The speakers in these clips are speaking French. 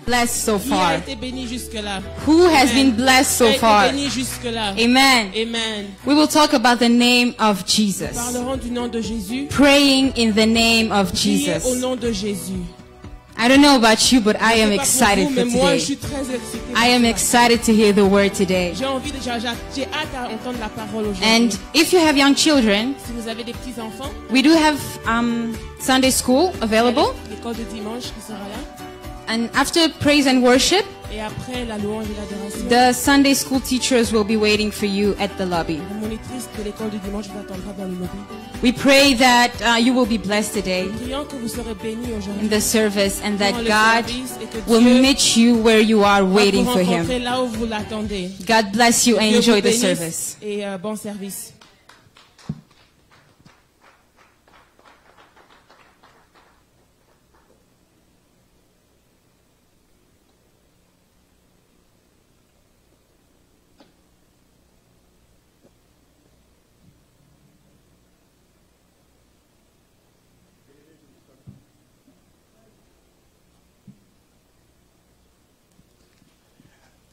Blessed so Qui a far? été béni jusque-là? Who has Amen. been blessed Qui a so été far? béni jusque-là? Amen. Amen. We will talk about the name of Nous Jesus. parlerons du nom de Jésus. Praying in the name of Priez au Jesus. nom de Jésus. I don't know about you, but I Je am sais pas pour excited vous, for mais moi, je today. suis très excitée. I am excited to hear the word today. J'ai hâte à entendre la parole aujourd'hui. And if you have young children, Si vous avez des petits enfants, we do have Sunday school available. l'école de dimanche qui sera là. And after praise and worship, Et après la louange et l'adoration, the Sunday school teachers will be waiting for you at the lobby. la monitrice de l'école du dimanche vous attendra dans le lobby. We pray that you will be blessed today Prions que vous serez bénis in aujourd'hui. the service and that Dans le God service et que will Dieu meet you where you are va waiting vous for rencontrer Him. là où vous l'attendez. God bless you and Dieu enjoy vous the bénisse service. et bon service.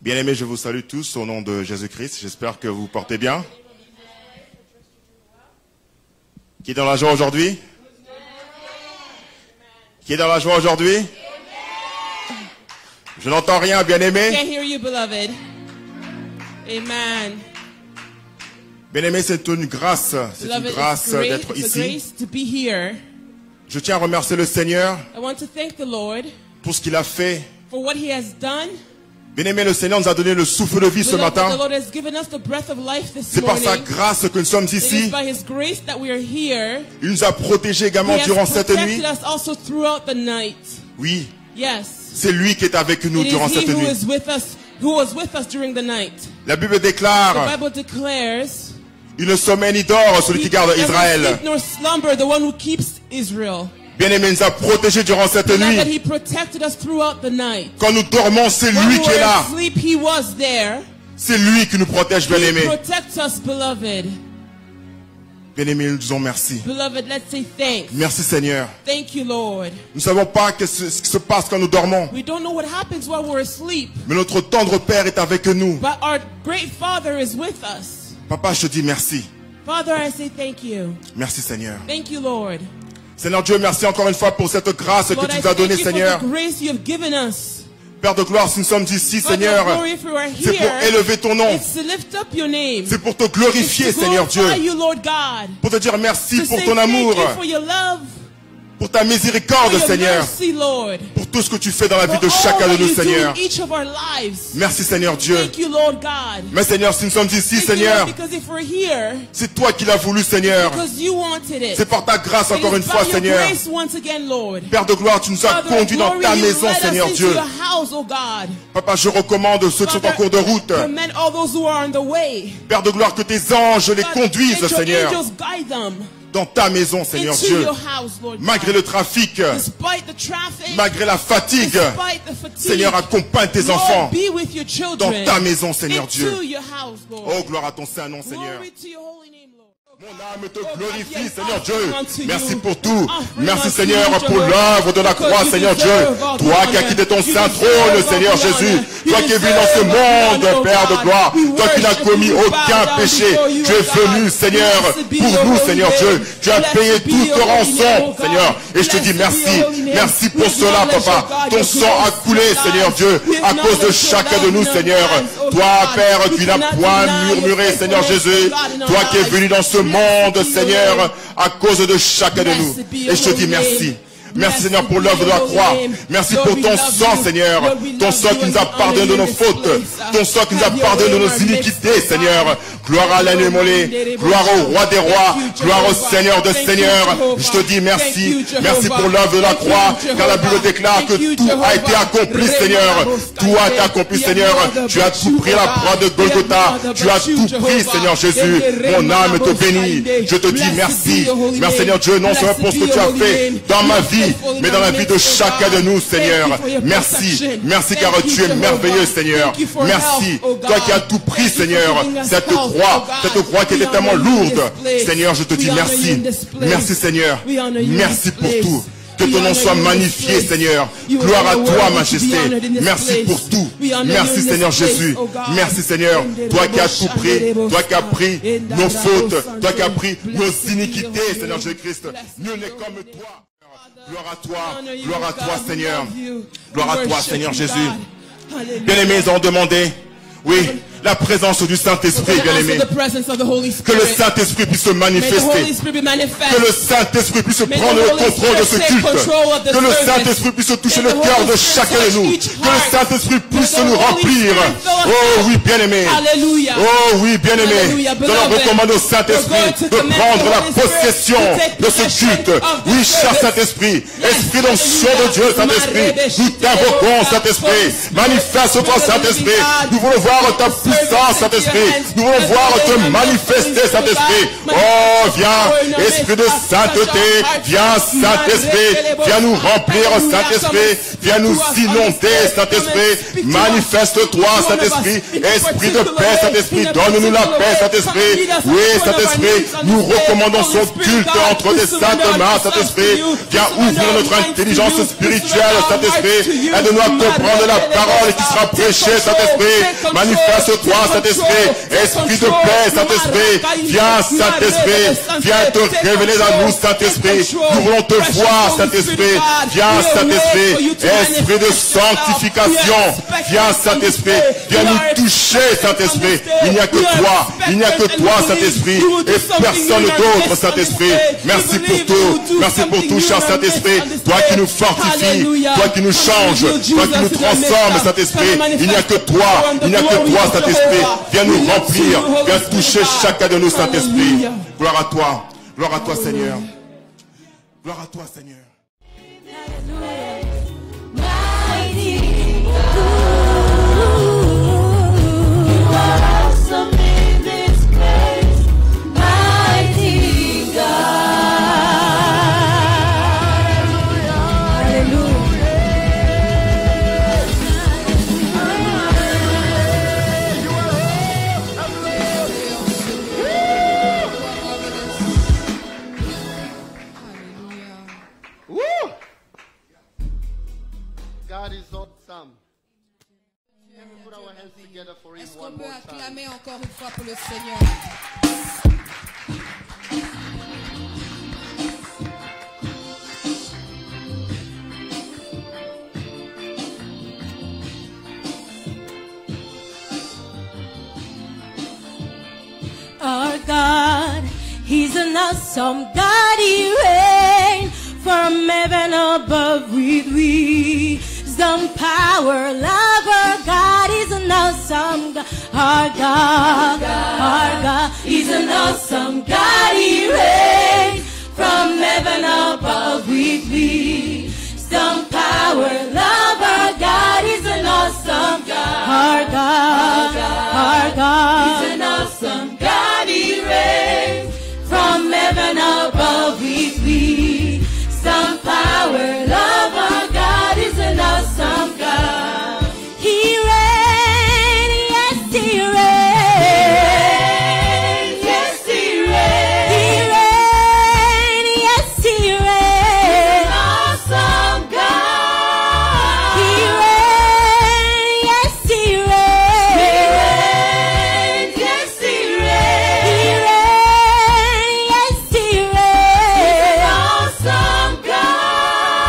Bien-aimés, je vous salue tous au nom de Jésus-Christ. J'espère que vous vous portez bien. Qui est dans la joie aujourd'hui? Qui est dans la joie aujourd'hui? Je n'entends rien, bien-aimés. Can't hear you, beloved. Amen. Bien-aimés, c'est une grâce Beloved, d'être it's a ici. grace to be here. Je tiens à remercier le Seigneur I want to thank the Lord pour ce qu'il a fait. for what He has done. Bien-aimés, le Seigneur nous a donné le souffle de vie ce Beloved, the matin. Lord has given us the breath of life this C'est par sa morning. grâce que nous sommes It is ici. by His grace that we are here. Il nous a protégés He également durant has cette nuit. protected us also throughout the night. Oui, Yes. c'est lui qui est avec nous It durant is cette He who nuit. is with us, who was with us during the night. La Bible The déclare, Bible declares, il ne sommeille ni dort celui qui garde never Israël. sleep nor slumber, the one who keeps Israel. Bien-aimé, il nous a protégés durant cette Beloved, nuit. He protected us throughout the night. Quand nous dormons, c'est When lui we qui were est là. asleep, He was there. C'est lui qui nous protège, He bien-aimé. protects us, beloved. Bien-aimé, nous disons merci. Beloved, let's say thanks. Merci Seigneur. Thank you, Lord. Nous ne savons pas ce qui se passe quand nous dormons. We don't know what happens while we're asleep, Mais notre tendre Père est avec nous. but our great Father is with us. Papa, je te dis merci. Father, I say thank you. Merci Seigneur. Thank you, Lord. Seigneur Dieu, merci encore une fois pour cette grâce que Lord, tu I nous as donnée, thank you Seigneur. for the grace you have given us. Père de gloire, si nous sommes ici, Father Seigneur, of glory, if we are c'est pour here, élever ton nom. it's to lift up your name. C'est pour te It's glorifier, to Seigneur Dieu. glorify you, Lord God. Pour te dire merci To pour say ton thank amour, you for your love, pour ta miséricorde, for your Seigneur. mercy, Lord. Pour tout ce que tu fais dans la vie For de chacun all de that nous, you do Seigneur. in each of our lives. Merci, Seigneur Dieu. Thank you, Lord God. Mais Seigneur, si nous sommes ici, Thank you, Seigneur, Lord, because if we're here, c'est toi qui l'as voulu, Seigneur. because you wanted it. C'est par ta grâce, It encore is une fois, by your Seigneur. grace once again, Lord. Père de gloire, tu nous as Father of conduits dans glory, ta you maison, led us Seigneur into Dieu. your house, oh God. Papa, je recommande ceux qui sont en Father, cours de route. commend all those who are on the way. Père de gloire, que tes anges les God, conduisent, let your Seigneur, angels guide them dans ta maison, Seigneur into Dieu. your house, Lord Malgré God. le trafic, Despite the traffic, malgré la fatigue, despite the fatigue, Seigneur, accompagne tes Lord, enfants be with your dans children ta maison, Seigneur into Dieu. your house, Lord. Oh, gloire à ton saint nom, Seigneur. Glory to your holy name, Lord. Mon âme te glorifie, Seigneur Dieu. Merci pour tout. Offering Merci, unto Seigneur, you, pour Jehovah, l'œuvre de la because croix, you Seigneur Dieu. deserve all the Toi qui as honor. quitté ton You saint deserve trône, all Seigneur the Jésus. honor. You Toi qui es venu dans ce deserve all the monde, honor, Père de God. gloire. We Toi qui n'as worship commis you, bow aucun down péché. before you, Tu es God. venu, Seigneur, Blessed be pour your nous, holy Seigneur name. Dieu. Tu as Blessed payé be toute your holy rançon, name, oh God. Seigneur. Et je te dis Blessed be your merci. holy name. Merci pour We cela, acknowledge, Papa. oh God, Ton your sang a grace, coulé, your Seigneur love. Dieu, We à cause de acknowledge chacun your de nous, love in our Seigneur. lives, oh Toi, God. Père, We tu n'as cannot point deny your murmuré, Seigneur faithfulness, Jésus. oh God, in our Toi qui es lives. venu dans ce Blessed monde, be your Seigneur, name. à cause de chacun de nous. Blessed be your Et je te dis holy merci. name. Merci, Seigneur, pour Blessed l'œuvre de be la your croix. holy name. Merci Lord, pour we ton love sang, you. Seigneur. Lord, we Ton love sang you qui and nous a we honor pardonné de you nos in this fautes. place. Ton sang qui nous a Have your pardonné de way in nos our midst, iniquités, oh God. Seigneur. Gloire à l'agneau immolé. Gloire au roi des rois. Gloire au Seigneur de seigneurs. Je te dis merci. Merci pour l'œuvre de la croix. Car la Bible déclare que tout a été accompli, Seigneur. Tout a été accompli, Seigneur. Tu as tout pris à la croix de Golgotha. Tu as tout pris, Seigneur Jésus. Mon âme te bénit. Je te dis merci. Merci, Seigneur Dieu, non seulement pour ce que tu as fait dans ma vie, mais dans la vie de chacun de nous, Seigneur. Merci. Merci car tu es merveilleux, Seigneur. Merci. Toi qui as tout pris, Seigneur. Cette croix qui était tellement lourde. Seigneur, je te dis merci. Merci, Seigneur. Merci pour tout. Que ton nom soit magnifié, Seigneur. Gloire à toi, majesté. Merci pour tout. Merci, Seigneur Jésus. Merci, Seigneur. Toi qui as tout pris. Toi qui as pris nos fautes. Toi qui as pris nos iniquités, Seigneur Jésus-Christ. Nul n'est comme toi. Gloire à toi, Seigneur. Gloire à toi, Seigneur Jésus. Bien-aimés, ils ont demandé, oui, la présence du Saint-Esprit, bien-aimé. Que le Saint-Esprit puisse se manifester. Que le Saint-Esprit puisse prendre le contrôle de ce culte. Que le Saint-Esprit puisse toucher le cœur de chacun de nous. Que le Saint-Esprit puisse nous remplir. Oh oui, bien-aimé. Oh oui, bien-aimé. Je leur recommande au Saint-Esprit de prendre la possession de ce culte. Oui, cher Saint-Esprit. Esprit d'onction de Dieu, Saint-Esprit. Nous t'invoquons, Saint-Esprit. Manifeste-toi, Saint-Esprit. Nous voulons voir ta puissance, Saint-Esprit. Nous voulons voir te manifester, Saint-Esprit. Oh, viens, Esprit de sainteté. Viens, Saint-Esprit. Viens nous remplir, Saint-Esprit. Viens nous inonder, Saint-Esprit. Manifeste-toi, Saint-Esprit. Esprit de paix, Saint-Esprit. Donne-nous la paix, Saint-Esprit. Oui, Saint-Esprit. Nous recommandons son culte entre tes saintes mains, Saint-Esprit. Viens ouvrir notre intelligence spirituelle, Saint-Esprit. Aide-nous à comprendre la parole qui sera prêchée, Saint-Esprit. Manifeste-toi, Saint-Esprit. Esprit de paix, Saint-Esprit. Viens, Saint-Esprit. Viens te révéler à nous, Saint-Esprit. Nous voulons te voir, Saint-Esprit. Viens, Saint-Esprit. Esprit de sanctification. Viens, Saint-Esprit. Viens nous toucher, Saint-Esprit. Il n'y a que toi. Il n'y a que toi, Saint-Esprit. Et personne d'autre, Saint-Esprit. Merci pour tout. Merci pour tout, cher Saint-Esprit. Toi qui nous fortifies. Toi qui nous changes. Toi qui nous transformes, Saint-Esprit. Il n'y a que toi. Il n'y a que toi, Saint-Esprit. Viens nous remplir. Viens toucher chacun de nous, Saint-Esprit. Gloire à toi. Gloire à toi, Seigneur. Gloire à toi, Seigneur. Est-ce qu'on peut acclamer encore une fois pour le Seigneur? Our God, He's an awesome God. He reigns from heaven above with wisdom, power, love. Our God is an awesome God. Our God, He's an awesome God. He reigns from heaven above with wisdom, power, love. Our God is an awesome God. Our God, He's an awesome God. He reigns from heaven above with wisdom, power, love. Our God is an awesome God. He reigns, yes, He reigns. Yes, He reigns. He reigns, yes, He reigns. Awesome God. He reigns, yes, He reigns. He reigns, yes, He reigns. He reigns, yes, He reigns. Awesome God.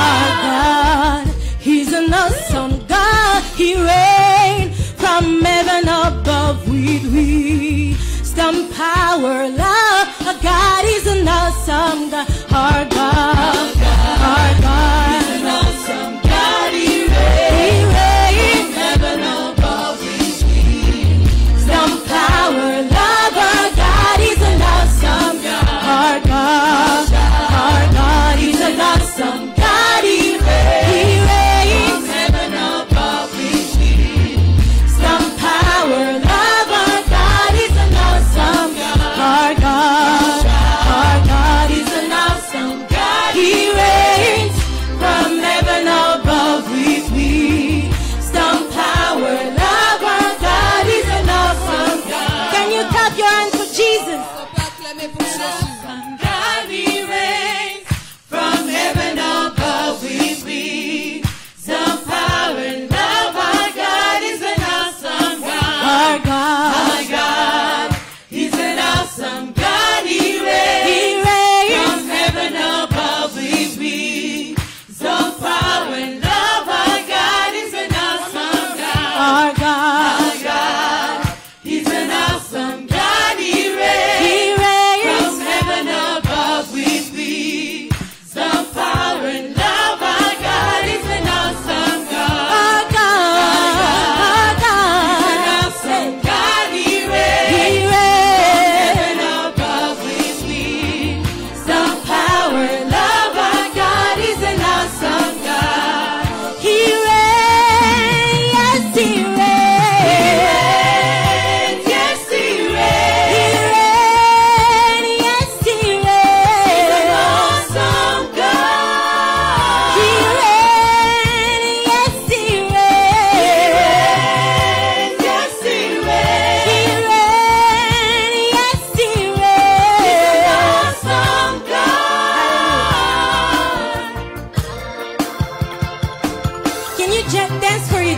Our God, He's an awesome God. He reigns from heaven above with wisdom, power, love. Our God is an awesome God. Our God, He's an awesome God. He reigns from heaven above with wisdom, power, love. Our God is an awesome God. Our God is an awesome God. He reigns from heaven above with wisdom, power, love. Our God is an awesome God. Our God is an awesome God. He reigns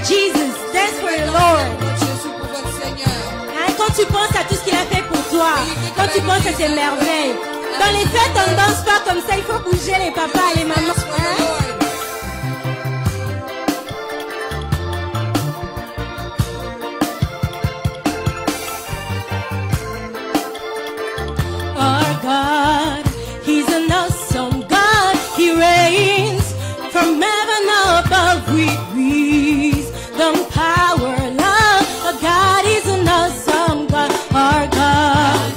Jesus. Dance for the Lord. Jésus pour votre Seigneur. Hein, quand tu penses à tout ce qu'il a fait pour toi, quand tu penses à ses merveilles. Dans les fêtes, on ne danse pas comme ça. Il faut bouger les papas et les mamans. Hein? Our God, He's an awesome God. He reigns from heaven above with wisdom, power, love. Our God is an awesome God. Our God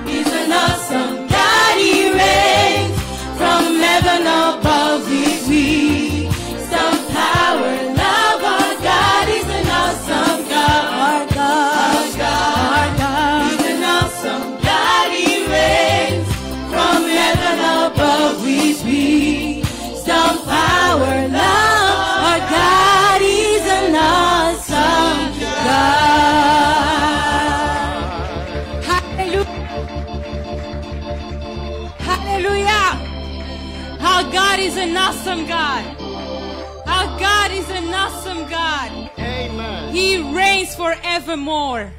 is an awesome God. He reigns from heaven above with wisdom, power, love. Our God is an awesome God. Our God is an awesome God. He reigns from heaven above with wisdom, power, love. Our God is an awesome God. Hallelujah. Hallelujah. Our God is an awesome God. Our God is an awesome God. Amen. He reigns forevermore.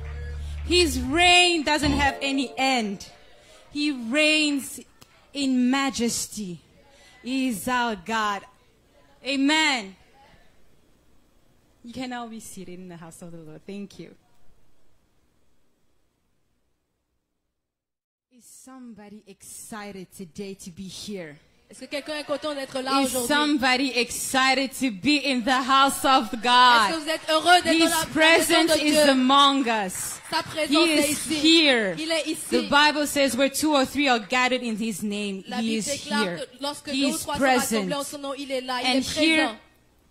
His reign doesn't have any end. He reigns in majesty. He is our God. Amen. You can all be seated in the house of the Lord. Thank you. Is somebody excited today to be here? Est-ce que quelqu'un est content d'être là Is aujourd'hui? somebody excited to be in the house of Est-ce que God? vous êtes heureux d'être dans His la presence présence de is Dieu? among us. Sa He présence est is ici. here. Il est The ici. Bible says where 2 or 3 are gathered in His name, La He Bible is déclare here. que lorsque He deux ou is trois sont present. rassemblés en son nom, il est là, il And est here, présent.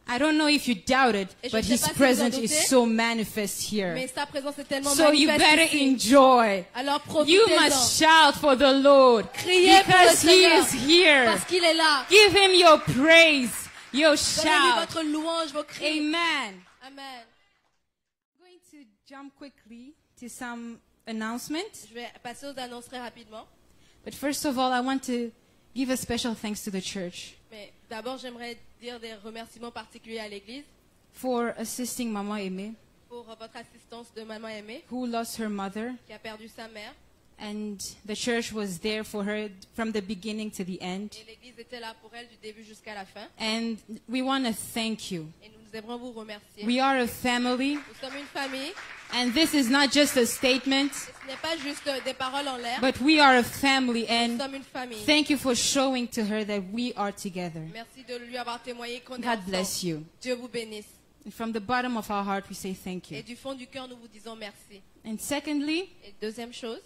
I don't know if you doubt it, Et je but ne sais His pas si vous en presence doutez, is so manifest here. Mais sa présence est tellement So you better manifeste ici. enjoy. Alors You profitez-en. must shout for the Lord Criez pour le because He Seigneur. is here. Parce qu'il est là. Give Him your praise, your Donnez-lui shout. votre louange, vos cris. Amen. Amen. I'm going to jump quickly to some announcements. Je vais passer aux annonces très rapidement. But first of all, I want to give a special thanks to the church Mais d'abord, j'aimerais dire des remerciements particuliers à l'Église for assisting Mama Aimee, pour votre assistance de Maman Aimée, who lost her mother. qui a perdu sa mère. And the church was there for her from the beginning to the end. Et l'Église était là pour elle du début jusqu'à la fin. And we want to thank you. Et nous aimerons vous remercier. We are a family, Nous sommes une famille. and this is not just a statement, Et ce n'est pas juste des paroles en l'air. but we are a family. Nous And sommes une famille. thank you for showing to her that we are together. Merci de lui avoir témoigné qu'on est God ensemble. bless you. Dieu vous bénisse. And from the bottom of our heart, we say thank Et you. du fond du cœur, nous vous disons merci. And secondly, Et deuxième chose,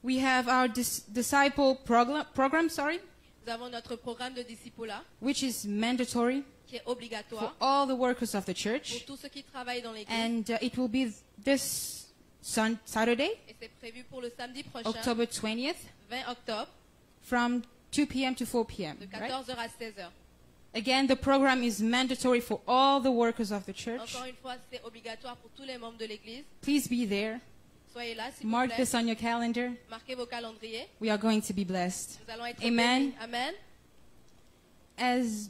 we have our disciple program, nous avons notre programme de discipulat which is mandatory qui est for obligatoire all the workers of the pour church. tous ceux qui travaillent dans l'Église. And it will be this Saturday, Et c'est prévu pour le samedi prochain, October 20th, 20 octobre, from 2 p.m. to 4 p.m. de right? 14h à 16h. Again, the program is mandatory for all the workers of the church. Encore une fois, c'est obligatoire pour tous les membres de l'Église. Please be there. Soyez là, s'il vous Mark plaît. this on your calendar. Marquez vos calendriers. We are going to be blessed. Nous allons être Amen. bénis. Amen. As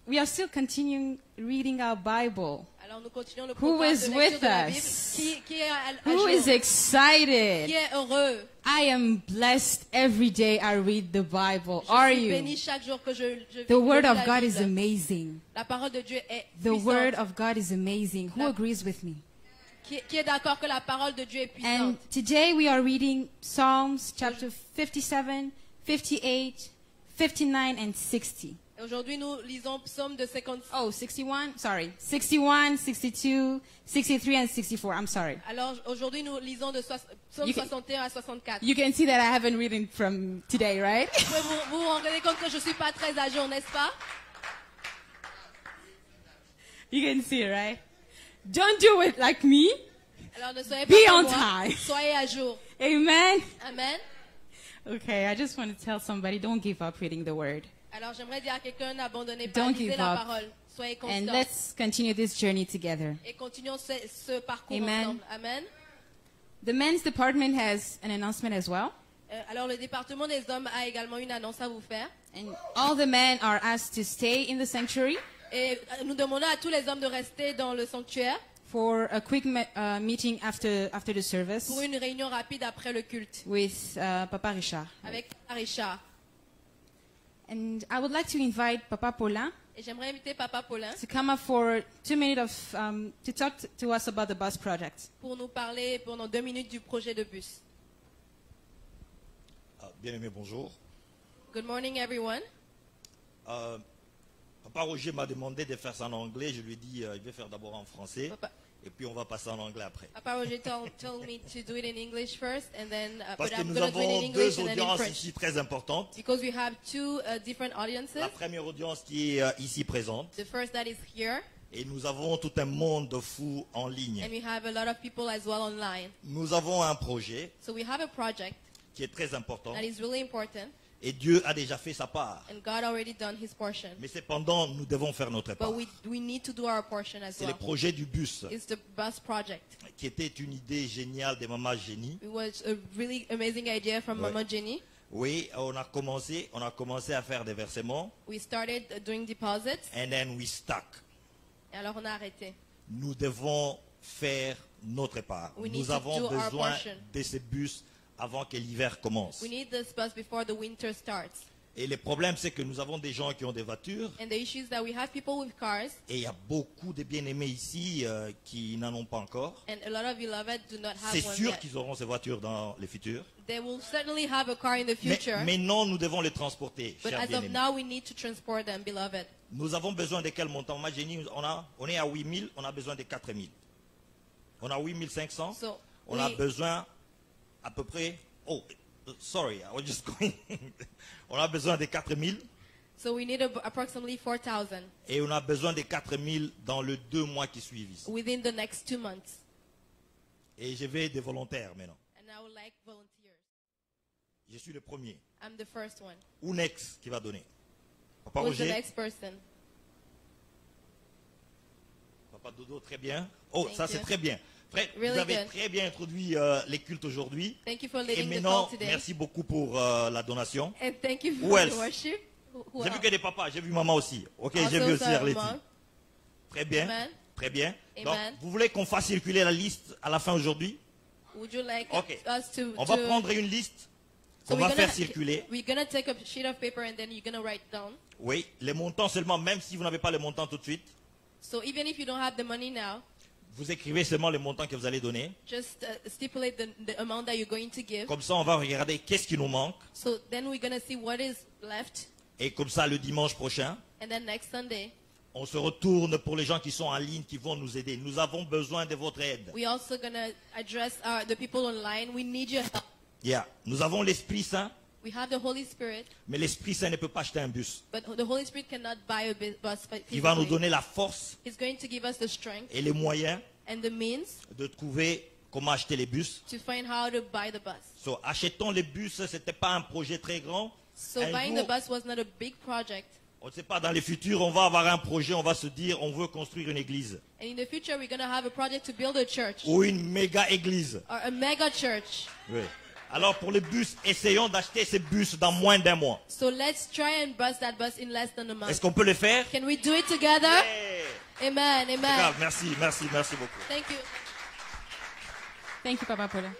we are still continuing reading our Bible. Alors nous continuons le Who programme is de lecture with de la Bible. us? Qui est à Who jour? is Qui excited? est heureux? I am blessed every day I read the Bible. Je Are suis you? béni chaque jour que je The Word lis of la God Bible. is amazing. La parole de Dieu est The puissante. Word of God is amazing. Who agrees with me? Qui est d'accord que la parole de Dieu est And puissante? today we are reading Psalms chapter 57, 58, 59, and 60. Et aujourd'hui, nous lisons Psaume de 50. Oh, 61? Sorry. 61, 62, 63, and 64. I'm sorry. Alors aujourd'hui, nous lisons de Psaume You can- 61 à 64. You can see that I haven't written from today, right? Vous vous rendez compte que je ne suis pas très à jour, n'est-ce pas? You can see, right? Don't do it like me. Alors ne soyez Be pas on comme moi. time. Soyez à jour. Amen. Amen. Okay, I just want to tell somebody, don't give up reading the word. Alors j'aimerais dire à quelqu'un, n'abandonnez pas, Don't lisez give la up. parole. Soyez And constant. let's continue this journey together. Et continuons ce parcours Amen. ensemble. Amen. The men's department has an announcement as well. Alors le département des hommes a également une annonce à vous faire. And all the men are asked to stay in the sanctuary. Et nous demandons à tous les hommes de rester dans le sanctuaire for a quick meeting after the service pour une réunion rapide après le culte with Papa Richard. avec Richard. And I would like to invite Papa Paulin Et j'aimerais inviter Papa Paulin to come up for 2 minutes to talk to us about the bus project. pour nous parler pendant 2 minutes du projet de bus. Bien-aimé, bonjour. Good morning, everyone. Papa Roger m'a demandé de faire ça en anglais. Je lui ai dit, je vais faire d'abord en français. Papa, Et puis on va passer en anglais après. Papa Roger told me to do it in English first, and then Parce but que I'm nous going to do it in avons English deux and then in audiences French. ici très importantes. Because we have two different audiences. La première audience qui est ici présente. The first that is here, Et nous avons tout un monde fou en ligne. and we have a lot of people as well online. Nous avons un projet So we have a project qui est très important. that is really important, Et Dieu a déjà fait sa part. and God already done His portion. Mais cependant, nous devons faire notre part. But we need to do our portion as C'est le well. projet du bus, It's the bus project. qui était une idée géniale de Maman Génie. It was a really amazing idea from Ouais. Mama Jenny. Oui, on a commencé à faire des versements. We started doing deposits, And then we stuck. et alors on a arrêté. Nous devons faire notre part. We need Nous to avons do our besoin portion. de ces bus avant que l'hiver commence. We need this bus before the winter starts. Et le problème, c'est que nous avons des gens qui ont des voitures And the issue is that we have people with cars, et il y a beaucoup de bien-aimés ici qui n'en ont pas encore. and a lot of beloved do not C'est have one sûr yet. qu'ils auront ces voitures dans le futur. They will certainly have a car in the future, Mais non, nous devons les transporter, but chers as of bien-aimés. now, we need to transport them, beloved. Nous avons besoin de quel montant? Moi, j'ai dit, on est à 8 000, on a besoin de 4 000. On a 8 500, So on a we- besoin à peu près... Oh, sorry, I was just going... On a besoin de 4 000 So we need approximately 4,000 et on a besoin de 4 000 dans les 2 mois qui suivent ici. within the next 2 months. Et je vais des volontaires maintenant. And I would like volunteers. Je suis le premier. I'm the first one. Ou next qui va donner? Papa Who's the Roger? next person? Papa Dodo, très bien. Oh, Thank ça c'est you. très bien. Frère, Really vous avez good. très bien introduit les cultes aujourd'hui. Thank you for Et leading the maintenant, call today. merci beaucoup pour la donation. And thank you Who for else? the worship. Who J'ai vu else? que des papas, j'ai vu maman aussi. Ok, j'ai Also, vu aussi sir, Arletty. mom. Très bien, Amen. très bien. Amen. Donc, vous voulez qu'on fasse circuler la liste à la fin aujourd'hui? Would you like Ok. us to... On va prendre une liste So qu'on va we're faire gonna- circuler. We're going to take a sheet of paper and then you're going to write down. Oui, les montants seulement, même si vous n'avez pas les montants tout de suite, So even if you don't have the money now, vous écrivez seulement les montants que vous allez donner. just stipulate the amount that you're going to give. Comme ça, on va regarder qu'est-ce qui nous manque. So then we're going to see what is left. Et comme ça, le dimanche prochain, And then next Sunday, on se retourne pour les gens qui sont en ligne, qui vont nous aider. Nous avons besoin de votre aide. we're also going to address the people online. We need your help. Yeah. Nous avons l'Esprit Saint, We have the Holy Spirit, mais l'Esprit Saint ne peut pas acheter un bus. but the Holy Spirit cannot buy a bus Il va nous physically. donner la force He's going to give us the strength et les moyens and the means de trouver comment acheter les bus. to find how to buy the bus. So, achetons les bus, ce n'était pas un projet très grand. So Un buying jour, the bus was not a big project. on ne sait pas, dans le futur, on va avoir un projet, on va se dire, on veut construire une église. And in the future, we're going to have a project to build a church Ou une méga église. or a mega church. Oui. Alors, pour les bus, essayons d'acheter ces bus dans moins d'un mois. So let's try and bust that bus in less than a month. Est-ce qu'on peut le faire? Can we do it together? Yeah. Amen. Amen. Grave, merci, merci, merci beaucoup. Thank you. Thank you, Papa Paulin.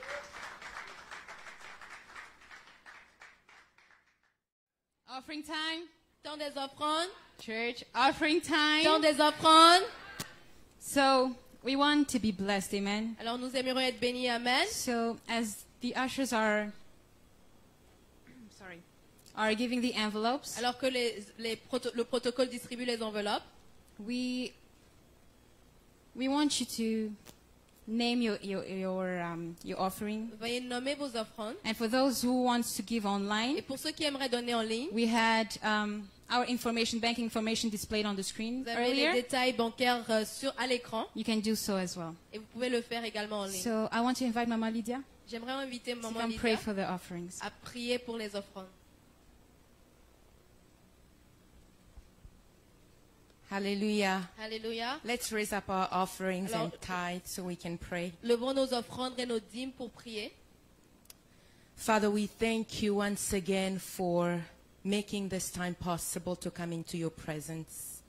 Offering time, Temps des offrandes. church. Offering time. Temps des offrandes. So we want to be blessed, amen. Alors nous aimerions être bénis. Amen. So as the ushers are giving the envelopes, Alors que le protocole distribue les enveloppes, we want you to name your offering. veuillez nommer vos offrandes. And for those who want to give Et online, pour ceux qui aimeraient donner en ligne, we had our banking information displayed on the screen vous avez les earlier. détails bancaires à l'écran You can do so as well. et vous pouvez le faire également en ligne. So I want to invite Mama Lydia J'aimerais inviter to Maman come pray Lydia for the offerings. à prier pour les offrandes. Hallelujah. Alléluia. Let's raise up our offerings Alors- and tithes so we can pray. Levons nos offrandes et nos dîmes pour prier. Father, we thank you once again for making this time possible to come into your presence.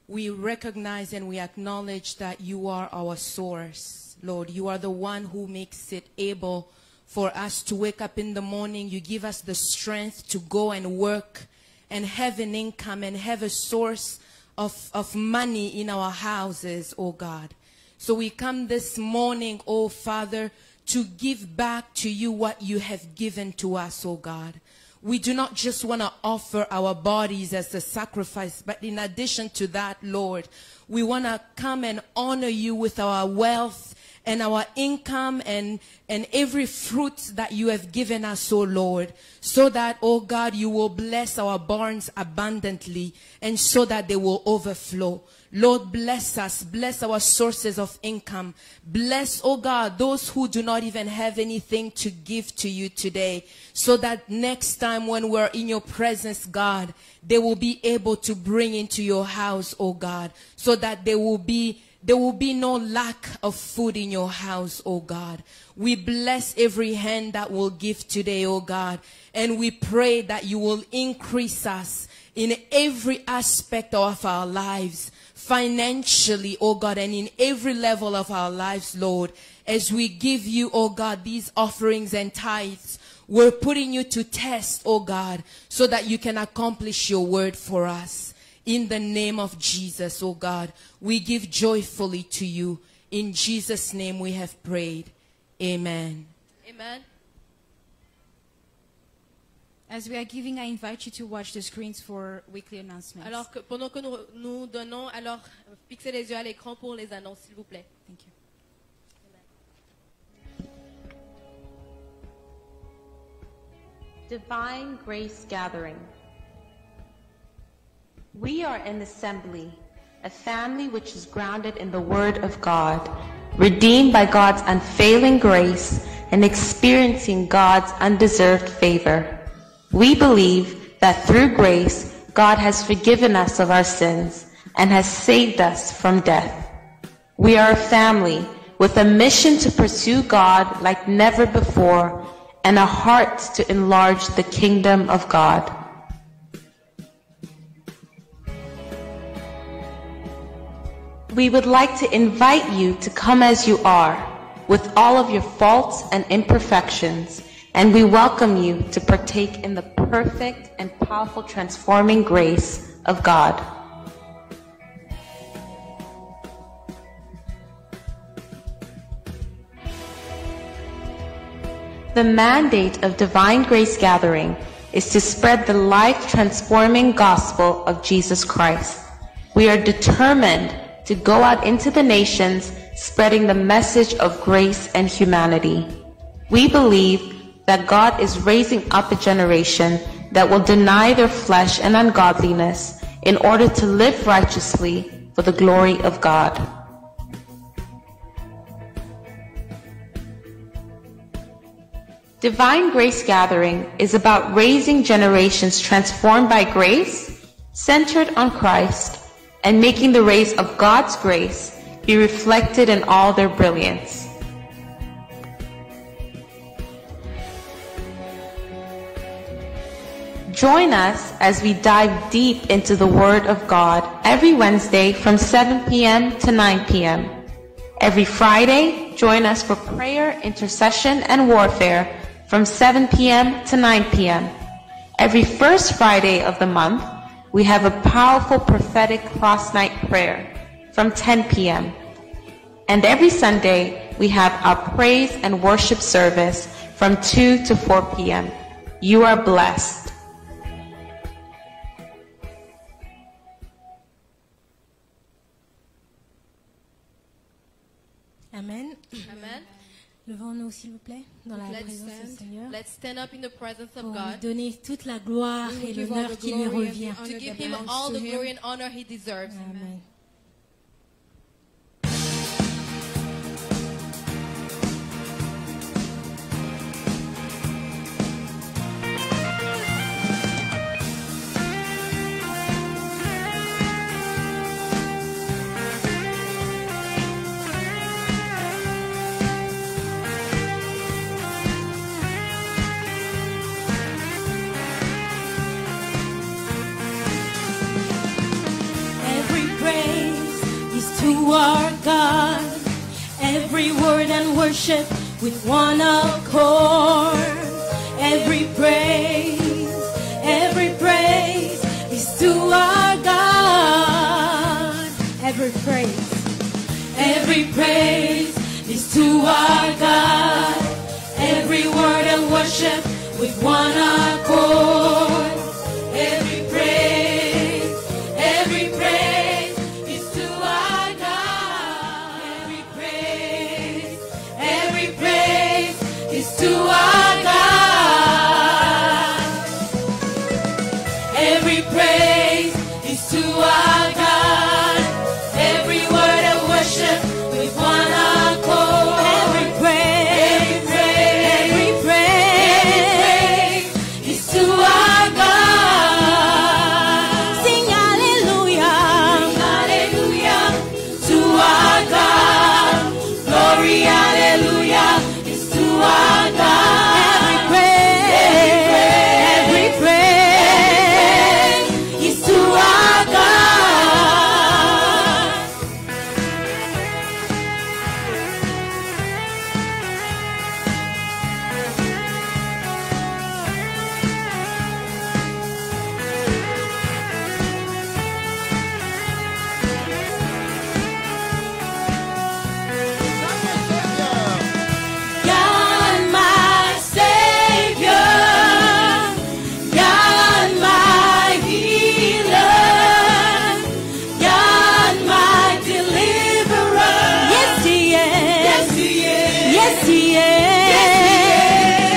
we recognize and we acknowledge that you are our source, Lord. You are the one who makes it able for us to wake up in the morning. You give us the strength to go and work and have an income and have a source of money in our houses, oh God. So we come this morning, oh Father, to give back to you what you have given to us, oh God. We do not just want to offer our bodies as a sacrifice, but in addition to that, Lord, we want to come and honor you with our wealth and our income and every fruit that you have given us, oh Lord, so that, oh God, you will bless our barns abundantly and so that they will overflow. Lord, bless us. Bless our sources of income. Bless, oh God, those who do not even have anything to give to you today, so that next time when we're in your presence, God, they will be able to bring into your house, oh God, so that there will be no lack of food in your house, oh God. We bless every hand that will give today, oh God, and we pray that you will increase us in every aspect of our lives, financially, oh God, and in every level of our lives, Lord. As we give you, oh God, these offerings and tithes, we're putting you to test, oh God, so that you can accomplish your word for us. In the name of Jesus, oh God, we give joyfully to you. In Jesus' name we have prayed. Amen. Amen. As we are giving, I invite you to watch the screens for weekly announcements. Alors que pendant que nous donnons, alors fixez les yeux à l'écran pour les annonces, s'il vous plaît. Thank you. Divine Grace Gathering. We are an assembly, a family which is grounded in the Word of God, redeemed by God's unfailing grace and experiencing God's undeserved favor. We believe that through grace, God has forgiven us of our sins and has saved us from death. We are a family with a mission to pursue God like never before and a heart to enlarge the kingdom of God. We would like to invite you to come as you are, with all of your faults and imperfections, and we welcome you to partake in the perfect and powerful transforming grace of God. The mandate of Divine Grace Gathering is to spread the life-transforming gospel of Jesus Christ. We are determined to go out into the nations, spreading the message of grace and humanity. We believe that God is raising up a generation that will deny their flesh and ungodliness in order to live righteously for the glory of God. Divine Grace Gathering is about raising generations transformed by grace, centered on Christ, and making the rays of God's grace be reflected in all their brilliance. Join us as we dive deep into the Word of God every Wednesday from 7 p.m. to 9 p.m. Every Friday, join us for prayer, intercession, and warfare from 7 p.m. to 9 p.m. Every first Friday of the month, we have a powerful prophetic cross-night prayer from 10 p.m. And every Sunday, we have our praise and worship service from 2 to 4 p.m. You are blessed. Amen. Amen. Levons-nous, s'il vous plaît, dans la présence du Seigneur, Let's stand up in the presence of pour lui God donner toute la gloire et l'honneur qui lui revient. to give him all the glory and honor he deserves. Amen. Every breath to our God. Every word and worship with one accord. Every praise is to our God. Every praise is to our God. Every word and worship with one accord. Every praise is to our God. Every praise is to our God. Every praise is to our God. Every word of worship with one accord. Every praise is to our God. Sing hallelujah, hallelujah to our God. Glory, hallelujah is to our God. Every praise is to our God. God my Savior, God my healer, God my deliverer. Yes He is. Yes He is. Yes He is.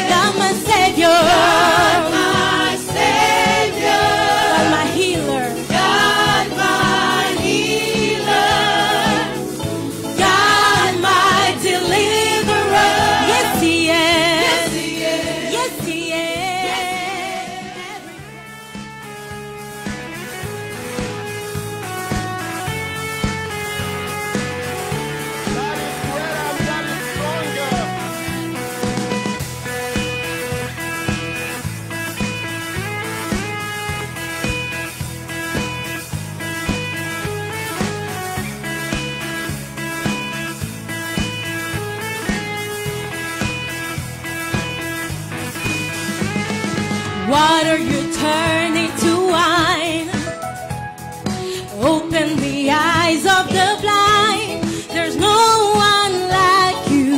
God my Savior, God my Savior, God my healer, God my healer, God my deliverer. Yes He is. Yes He is. Yes He is. Water you turning to wine. Open the eyes of the blind. There's no one like you.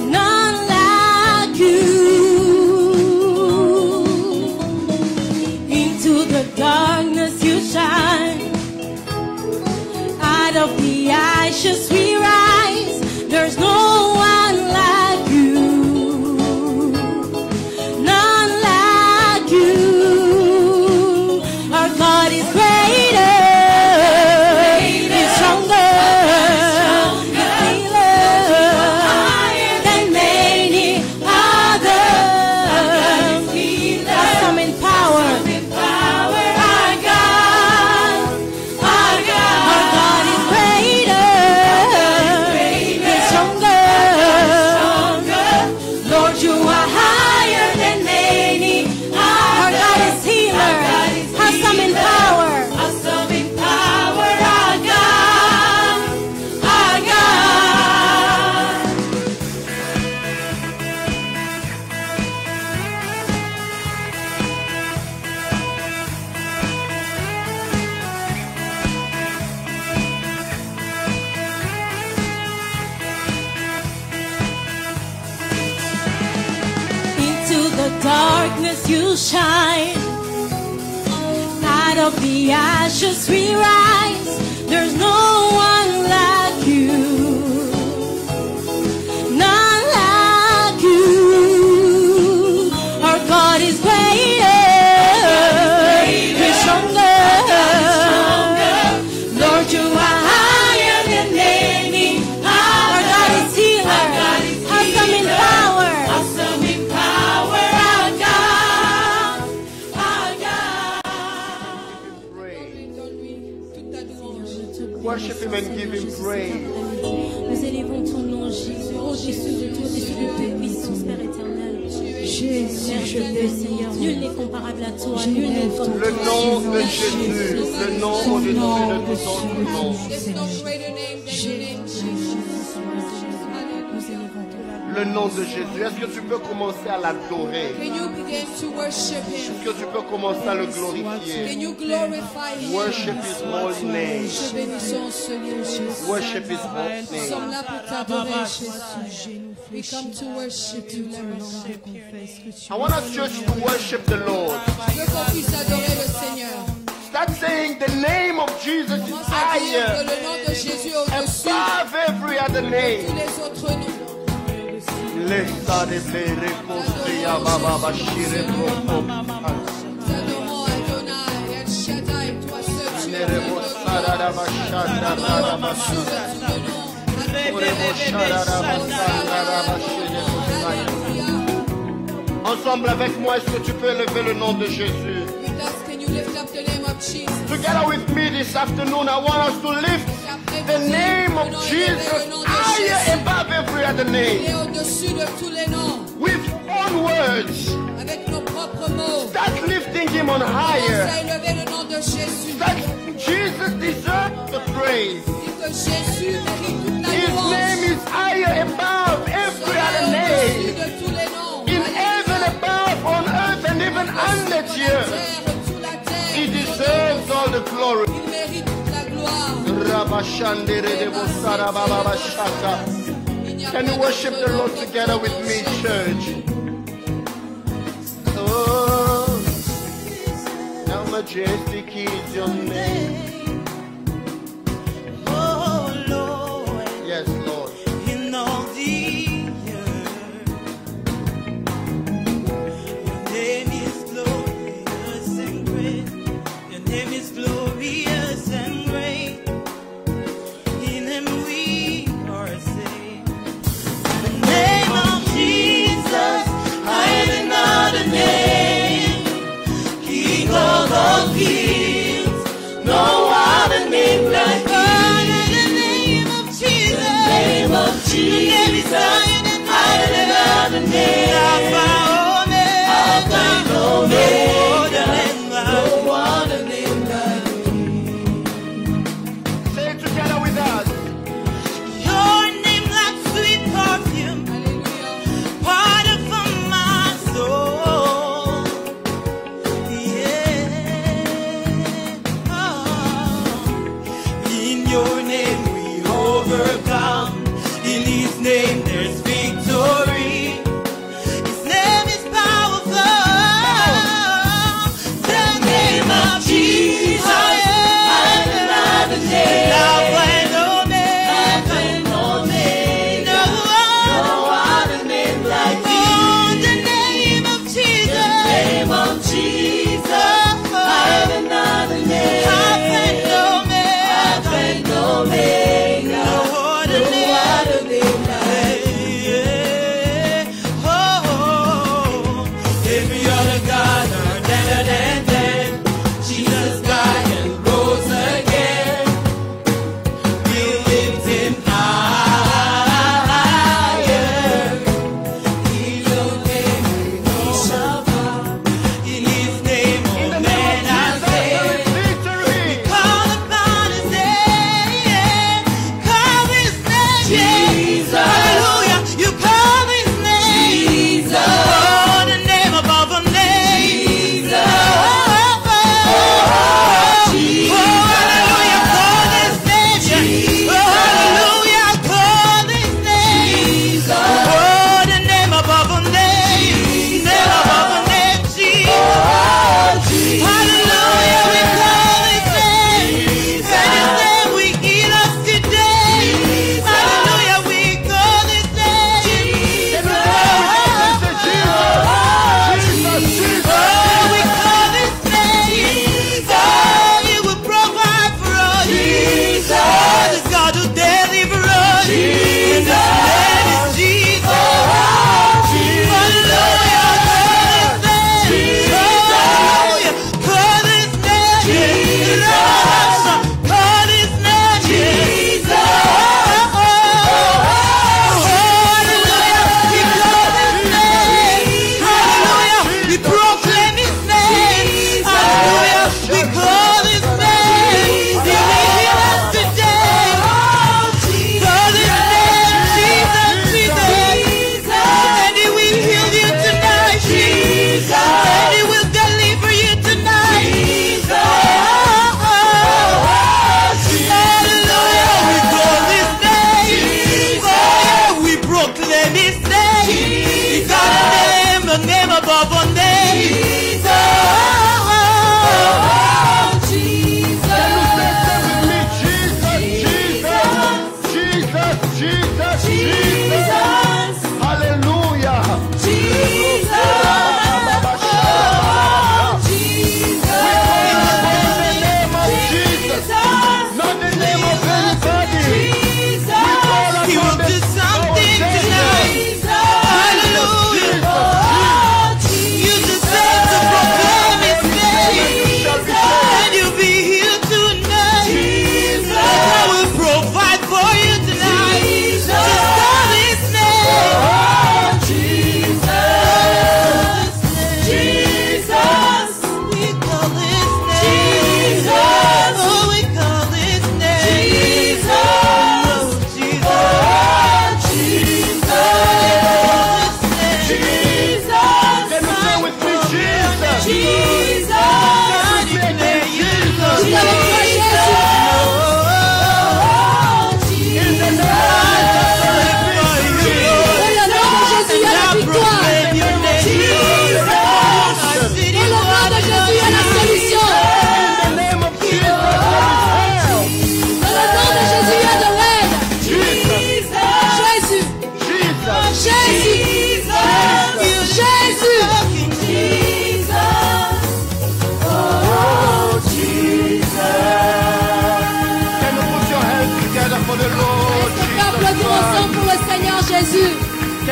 None like you. Into the darkness you shine. Out of the ashes we rise. There's no one like you. None like you. Our God is greater. He's stronger. He's healer than many others. Awesome in power. Our God. Our God is greater. He's stronger. Lord, you are higher than many. Our God is healer. Awesome in power. Awesome in power. Our God. Our God. Into the darkness you shine. Out of the ashes we rise. There's no one like you. None like you. Our God is greater. He's stronger. Lord, you are higher than many. Our God is healer. Awesome in power. Awesome in power. Our God. Our God. Worship Him and give Him praise. Nous élevons ton nom, Jésus, au-dessus de tout, au-dessus de toute puissance, Père éternel. Jésus, je veux, Seigneur. Nul n'est comparable à toi. Nul n'est comme toi. Le nom de Jésus, le nom au-dessus de tout autre nom. There's no greater name than the name of Jesus. Le nom de Jésus. Est-ce que tu peux commencer à l'adorer? Can you begin to worship Him? Est-ce que tu peux commencer à le glorifier? Can you glorify Him? Worship His holy name. Je bénissons ce lieu, Jésus. Worship His holy Nous sommes name. là pour t'adorer, Jésus. We come to worship you, Lord God. I want us just to worship the Lord. Je veux qu'on puisse adorer le Seigneur. Start saying the name of Jesus is Commence à dire que higher le nom de Jésus est au-dessus above every other de name. tous les autres noms. Lesa de blere kostria baba bashire broko. Nous adorons Adonai, El Shaddai, toi seul tu es Nere Dieu. bosara da bashanda da bashura. Ore boshara da bashanda da bashire bosaya. Ensemble avec moi, est-ce que tu peux lever le nom de Jésus? With us, can you lift up the name of Jesus? Together with me this afternoon, I want us to lift the name of Jesus higher above every other Il name. est au-dessus de tous les noms. With own words, Avec nos propres mots. start lifting him on Commence higher. à élever le nom de Jésus. That Jesus deserves the praise. Dis que Jésus mérite toute la His louange. name is higher above every other name. Au-dessus de tous les noms. In heaven above, on earth, and even under the earth. Sous la terre. He deserves all the glory. Il mérite toute la gloire. Rabashandere de Bosara Baba Bashaka. Il n'y a Can pas you worship d'autre the Lord nom together with comme me, Jésus. church? Oh, how majestic is your name. Oh Lord, Yes, Lord. in all the earth, your name is glorious and great. Your name is glorious and great. In Him we are saved. The name of Jesus, higher than other name. King of all kings, no other name like the name of Jesus. The name of Jesus, higher than other name. Alpha and Omega, no other name like Say it together with us. your name like sweet perfume. Alléluia. Water from my soul. Yeah.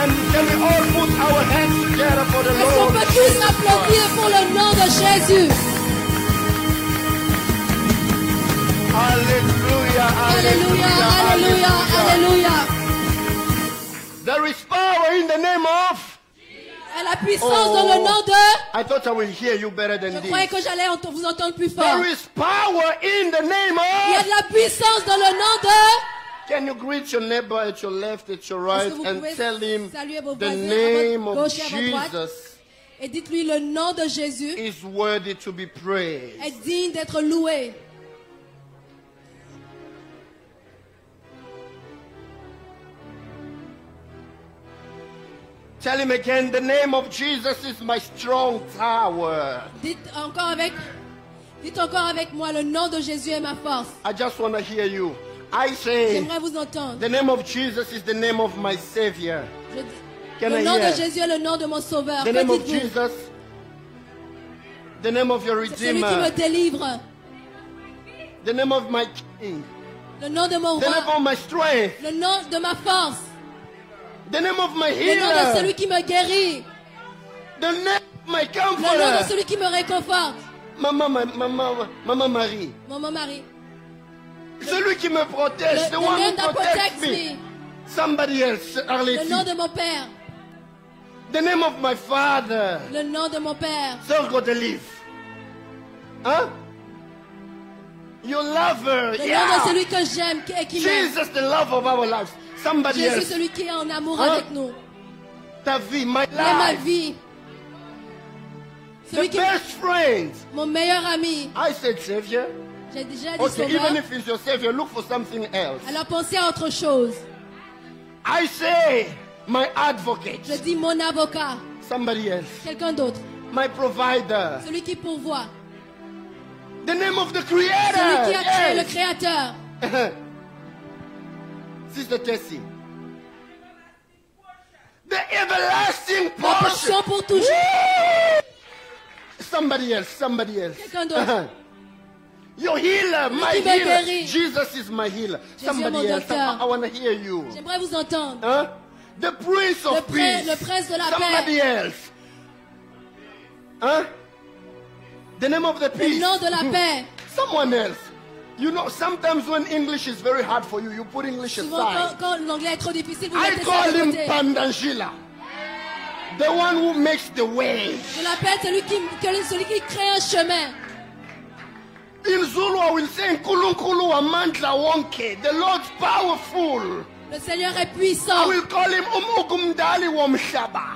Can we all put our hands together for the Est-ce qu'on Lord? peut tous applaudir pour le nom de Jésus? Hallelujah, Alléluia, hallelujah, alléluia, hallelujah. alléluia. There is power in the name of. Et la puissance dans le nom de... I thought I will hear you better Je than croyais this. que j'allais vous entendre plus fort. There is power in the name Il y a of. de la puissance dans le nom de... Can you greet your neighbor at your left, at your right, Est-ce que vous and pouvez tell him saluer vos the voisins name à votre of gauche et à votre droite? Jesus Et dites-lui le nom de Jésus is worthy to be praised. est digne d'être loué. Tell him again, the name of Jesus is my strong tower. Dites encore avec moi, le nom de Jésus est ma force. I just want to hear you. I say, J'aimerais vous entendre. the name of Jesus is the name of my Savior. Je dis- Can le I nom hear? de Jésus est le nom de mon sauveur. The Que name of dites-vous? Jesus, the name of your C'est celui qui me Redeemer, délivre. the name of my King, Le nom de mon the name roi. of my strength, Le nom de ma force. the name of my Le nom de celui healer, qui me guérit. the name of my Le nom de comforter. celui qui me réconforte. Maman Marie. Mon mari. Celui qui me protège, the The one who name that protects protects me. me. Somebody else, Le Arletty. nom de mon père. The name of my father. Le nom de mon père. Sir Godelief. Huh? Your lover, Le nom de yeah. celui que j'aime et qui m'aime. Jesus, the love of our lives. Somebody Jésus, else. celui qui est en amour Hein? avec nous. Ta vie, my Il est ma life. vie. The Celui qui best friend. mon meilleur ami. I said Savior. J'ai déjà dit Okay, even sauveur. if it's your Savior, look for something else. Alors pensez à autre chose. I say my advocate. Je dis mon avocat. Somebody else. Quelqu'un d'autre. My provider. Celui qui pourvoit. The name of the Celui Creator. qui a créé le Yes. Créateur. Sister Tessie. The everlasting La portion. portion pour toujours. Somebody else, somebody else. Quelqu'un d'autre. Your healer, my qui me healer. guérit. Jesus is my healer. Jésus est mon Somebody else. docteur. I want to hear you. J'aimerais vous entendre. Huh? The Prince of Peace. Le prince de la Somebody paix. else. Huh? The name of the Le peace. nom de la paix. Someone else. You know, sometimes when English is very hard for you, you put English Souvent, aside. quand l'anglais est trop difficile, vous I mettez ça call de him côté. Pandangila. The one who makes the way. Je l'appelle celui qui crée un chemin. In Zulu, I will say Nkulunkulu Amandla Wonke. The Lord's powerful. Le Seigneur est I puissant. will call him Umugumdali Womshaba.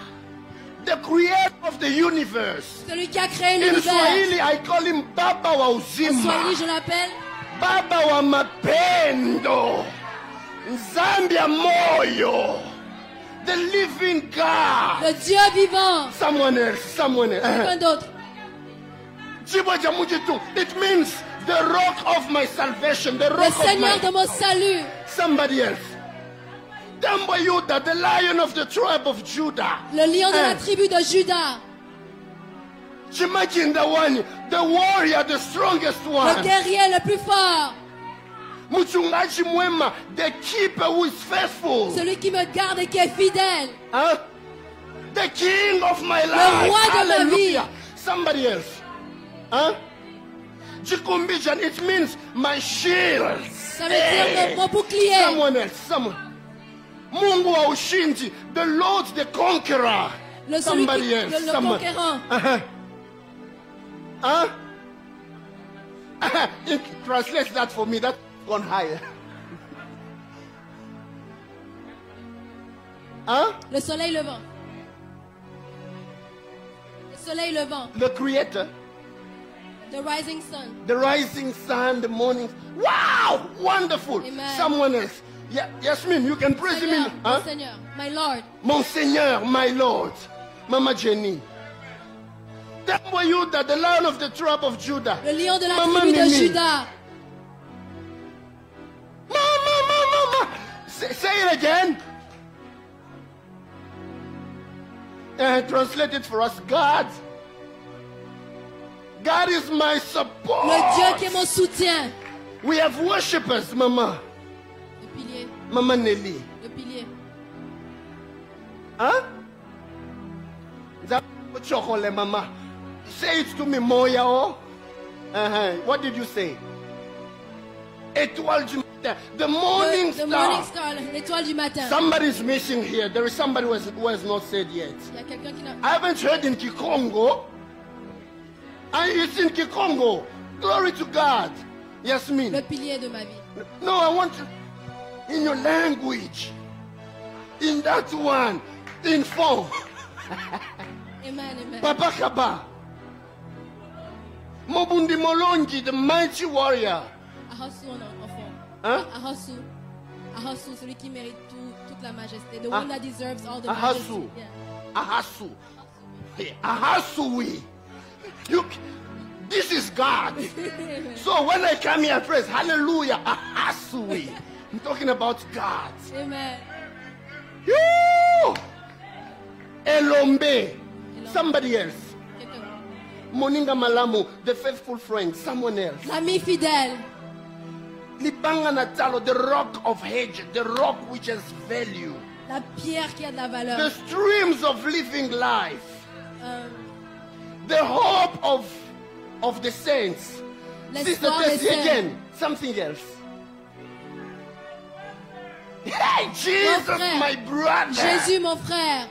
The creator of the universe. Celui qui a créé In l'univers. Swahili, I call him Baba wa En Swahili, Uzima. je l'appelle Baba wa Mapendo. Zambia Moyo. The living God. le Dieu vivant. Someone else, someone else. Quelqu'un d'autre. Jibo Jamujitu. It means the rock of my salvation, the Le rock of Seigneur de my... mon salut. Somebody else. Dambo Yuda, the lion of the tribe of Judah. Le lion de la tribu de Juda. Imagine the one, the warrior, the strongest Le one. guerrier le plus fort. Mchungaji mwema, the keeper who is faithful. Celui qui me garde et qui est fidèle. Huh? The king of my life. roi de ma Hallelujah. vie. Somebody else. Huh? Jikumbijan, it means my shield. Ça veut dire mon bouclier. Someone else, someone. Mungu wa ushindi, the Lord, the conqueror. Le celui Somebody qui, else, le someone. conquérant. Uh-huh. Huh? Translate that for me. That's gone higher. Huh? Le soleil levant. Le soleil levant. The creator, The rising sun. the rising sun, the morning. Wow! Wonderful. Amen. Someone else. Yeah, Yasmin, you can praise him in. Seigneur, Huh? mon Seigneur, my Lord. Mon Seigneur, my Lord. Mama Jenny. Tembo Yuda, the lion of the tribe of Judah. Le lion de la Mama tribu de Mimi. Juda. Mama. Say it again. Translate it for us. God is my support. Le Dieu qui est mon soutien. We have worshippers, Mama. Le pilier. Mama Nelly. Le pilier. Huh? Chocolate, mama. Say it to me, Moya. What did you say? Étoile du matin. The morning The star. morning star, l'étoile du matin. Somebody's missing here. There is somebody who has not said yet. Il y a quelqu'un qui n'a... I haven't heard in Kikongo. It's in Kikongo. Glory to God. Yasmin. Le pilier de ma vie. No, I want you in your language. In that one. In form. Amen, amen. Papa Kaba. Mobundi Molongi, the mighty warrior. Ahasu en enfant. Hein? Ahasu. Ahasu, celui qui mérite toute la majesté. The Ah. one that deserves all the Ahasu. majesty. Yeah. Ahasu. Hey, Ahasui. This is God. So when I come here, I praise hallelujah. Ahasui. I'm talking about God. Amen. You. Elombe. Somebody else. Quelqu'un. Moninga Malamu, the faithful friend. Someone else. L'ami fidèle. Libanga Natalo, the rock of age, the rock which has value. La pierre qui a de la valeur. The streams of living life. Euh, The hope of the saints. Sister l'espoir des Tessie saints. again. Something else. Hey, Jesus, Mon frère. my brother. Jésus, mon frère.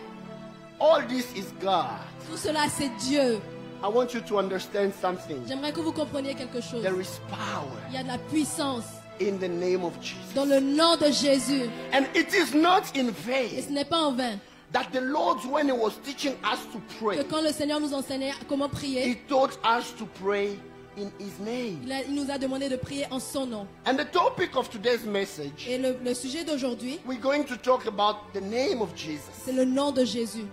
All this is God. Tout cela, c'est Dieu. I want you to understand something. J'aimerais que vous compreniez quelque chose. There is power Il y a de la puissance in the name of Jesus. dans le nom de Jésus. And it is not in Et vain ce n'est pas en vain that the Lord, when He was teaching us to que pray, quand le Seigneur nous enseignait comment prier, He taught us to pray in His name. il nous a demandé de prier en son nom. And the topic of today's message, Et le sujet d'aujourd'hui, we're going to talk about the name of Jesus, c'est le nom de Jésus,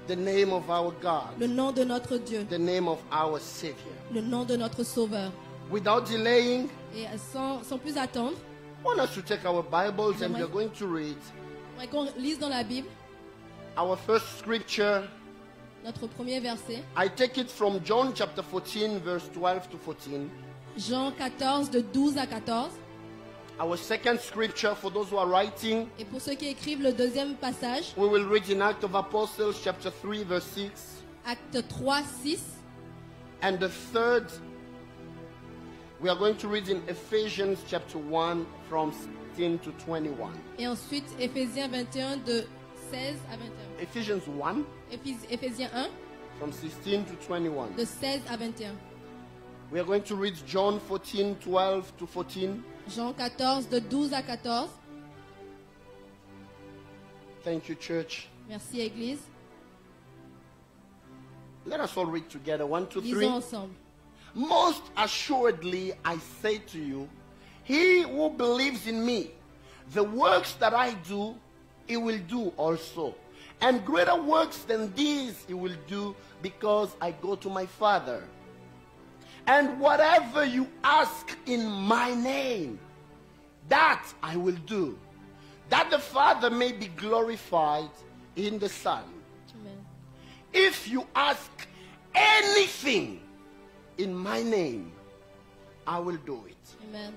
the name of our God, le nom de notre Dieu, the name of our Savior. le nom de notre Sauveur. Without delaying, Et sans plus attendre, I want us to take our Bibles and we're going to read j'aimerais qu'on lise dans la Bible our first scripture. notre premier verset, I take it from John chapter 14, verse 12 to 14. Jean 14, de 12 à 14. Our second scripture, for those who are writing, Et pour ceux qui écrivent le deuxième passage, we will read in Acts of Apostles chapter 3, verse 6. Acte 3, 6. And the third, we are going to read in Ephesians chapter 1 from 16 to 21. Et ensuite, Éphésiens 21, de 16 à 21. Ephesians 1 Éphésiens 1, from 16 to 21. de 16 à 21. We are going to read John 14, 12 to 14. Jean 14, de 12 à 14. Thank you, church. Merci, Église. Let us all read together. 1, 2, 3. Lisons ensemble. Most assuredly, I say to you, he who believes in me, the works that I do, he will do also. And greater works than these he will do, because I go to my Father. And whatever you ask in my name, that I will do, that the Father may be glorified in the Son. Amen. If you ask anything in my name, I will do it. Amen.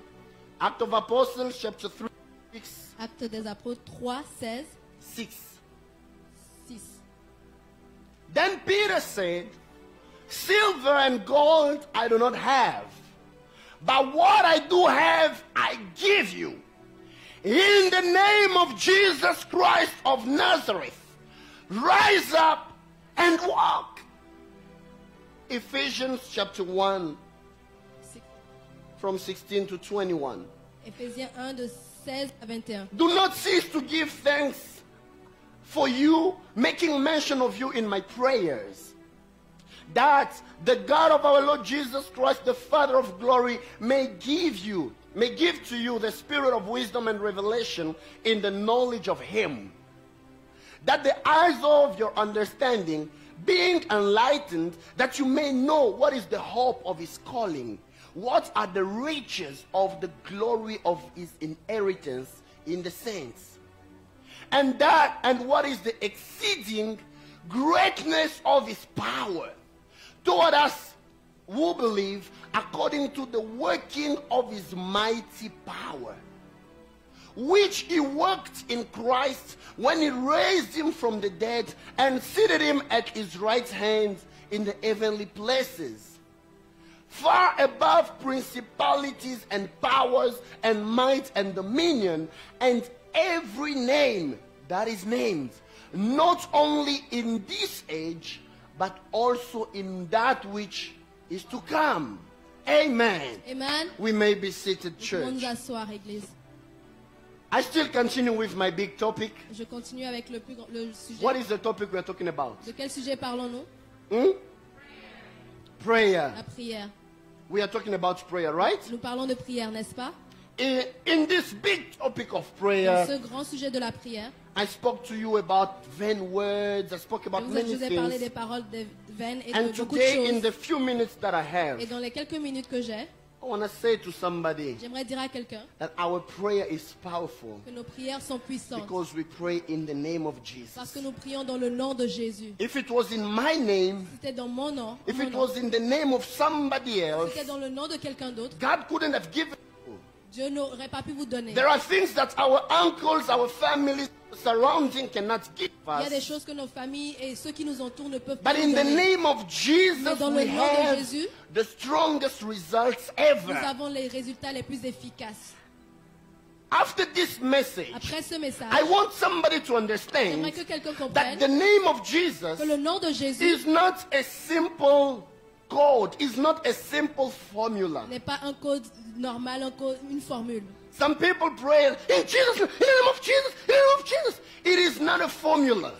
Act of Apostles chapter 3, 6. Acte des Apôtres 3, 16, 6. 6. Then Peter said, silver and gold I do not have, but what I do have I give you. In the name of Jesus Christ of Nazareth, rise up and walk. Ephesians chapter 1 from 16 to 21. Éphésiens 1, de 16 à 21. Do not cease to give thanks for you, making mention of you in my prayers, that the God of our Lord Jesus Christ, the Father of glory, may give to you the spirit of wisdom and revelation in the knowledge of him, that the eyes of your understanding being enlightened, that you may know what is the hope of his calling, what are the riches of the glory of his inheritance in the saints, and what is the exceeding greatness of his power toward us who believe, according to the working of his mighty power, which he worked in Christ when he raised him from the dead and seated him at his right hand in the heavenly places, far above principalities and powers and might and dominion and every name that is named, not only in this age, but also in that which is to come. Amen. Amen. We may be seated, Nous pouvons nous church. asseoir, Église. I still continue with my big topic. Je continue avec le sujet. What is the topic we are talking about? De quel sujet parlons-nous? Prayer. La prière. We are talking about prayer, right? Nous parlons de prière, n'est-ce pas? In this big topic of Dans prayer, ce grand sujet de la prière, I spoke to you about vain words. I spoke je about vous many ai parlé things. des paroles vaines et de And beaucoup de today, in choses. the few minutes that I have, Et dans les quelques minutes que j'ai, I want to say to somebody j'aimerais dire à quelqu'un that our prayer is powerful que nos prières sont puissantes because we pray in the name of parce Jesus. que nous prions dans le nom de Jésus. If it was in my name, Si c'était dans mon nom, if mon it nom, was in the name of somebody si else, c'était dans le nom de quelqu'un d'autre, God couldn't have given. Dieu n'aurait pas pu vous donner. There are things that our uncles, our families surrounding cannot give Il y a des us. choses que nos familles et ceux qui nous entourent ne peuvent But pas in nous the donner. name of Jesus, Mais dans le we nom de have Jésus, the strongest results Nous ever. avons les résultats les plus efficaces. After this message, Après ce message, I want somebody to understand j'aimerais que quelqu'un that comprenne the name of Jesus que le nom de Jésus is not a simple code, is not a simple formula. n'est pas un code normal, une formule. Some people pray in Jesus, in the name of Jesus, in the name of Jesus. It is not a formula.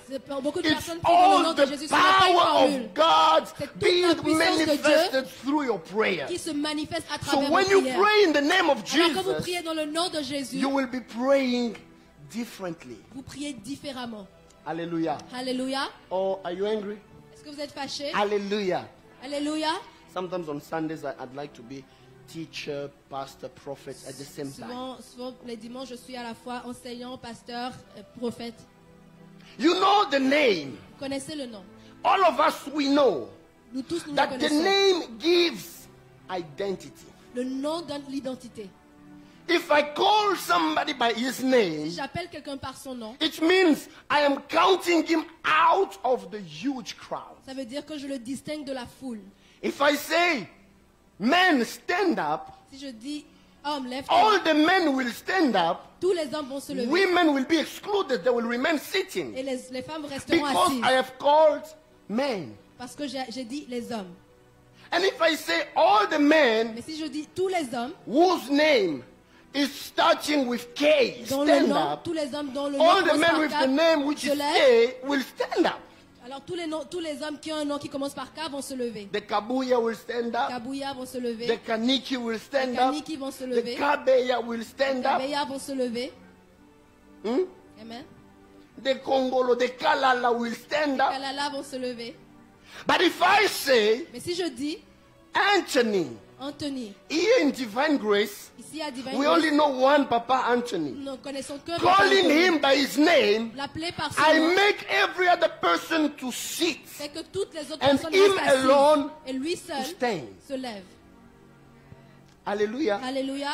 Beaucoup de It's personnes prient dans le nom all de the Jésus, ce n'est pas une power formule of God C'est toute being la puissance de manifested through your prayer. qui se manifeste à So travers when vos you prières. pray in the name of Alors quand vous Jesus, priez dans le nom de Jésus, you will be praying differently. vous priez différemment. Hallelujah. Alléluia. Oh, are you angry? Est-ce que vous êtes fâchés? Hallelujah. Alléluia. Sometimes on Sundays I'd like to be teacher, pastor, prophet at the same time. Souvent, les dimanches, je suis à la fois enseignant, pasteur, prophète. You know the name. Vous connaissez le nom. All of us, we know Nous tous, nous le that the connaissons. name gives identity. Le nom donne l'identité. If I call somebody by his Si name, j'appelle quelqu'un par son nom, it means I am counting him out of the huge crowd. ça veut dire que je le distingue de la foule. If I say, men stand up, Si je dis homme, lève-toi, all the men will stand up, tous les hommes vont se lever women will be excluded, they will remain sitting. et les femmes resteront Because assises. I have called men. Parce que j'ai dit les hommes. And if I say all the men Mais si je dis tous les hommes, whose name is starting with K, dont le stand nom, up, tous les hommes dont le nom all the commence men par with K the name which se is lèvent. K will stand up. Alors tous les hommes qui ont un nom qui commence par K vont se lever. The Kabuya will stand up. Kabouya vont se The lever. Kaniki will Les stand up. Kaniki vont se The lever. Kabeya will Les stand up. Kabeya vont se lever. Hmm? Amen. The Kongolo, the Kalala will stand up. Kalala vont se lever. But if I say Mais si je dis Anthony, Anthony, here in Divine Grace, ici à Divine we Grace, only know one Papa Anthony. nous ne connaissons que Calling Anthony. him by his name, L'appeler par son I nom, make every other person to sit, fait que toutes les autres and personnes him restent assises. alone Et lui to seul stand. se lève. Hallelujah. Alléluia.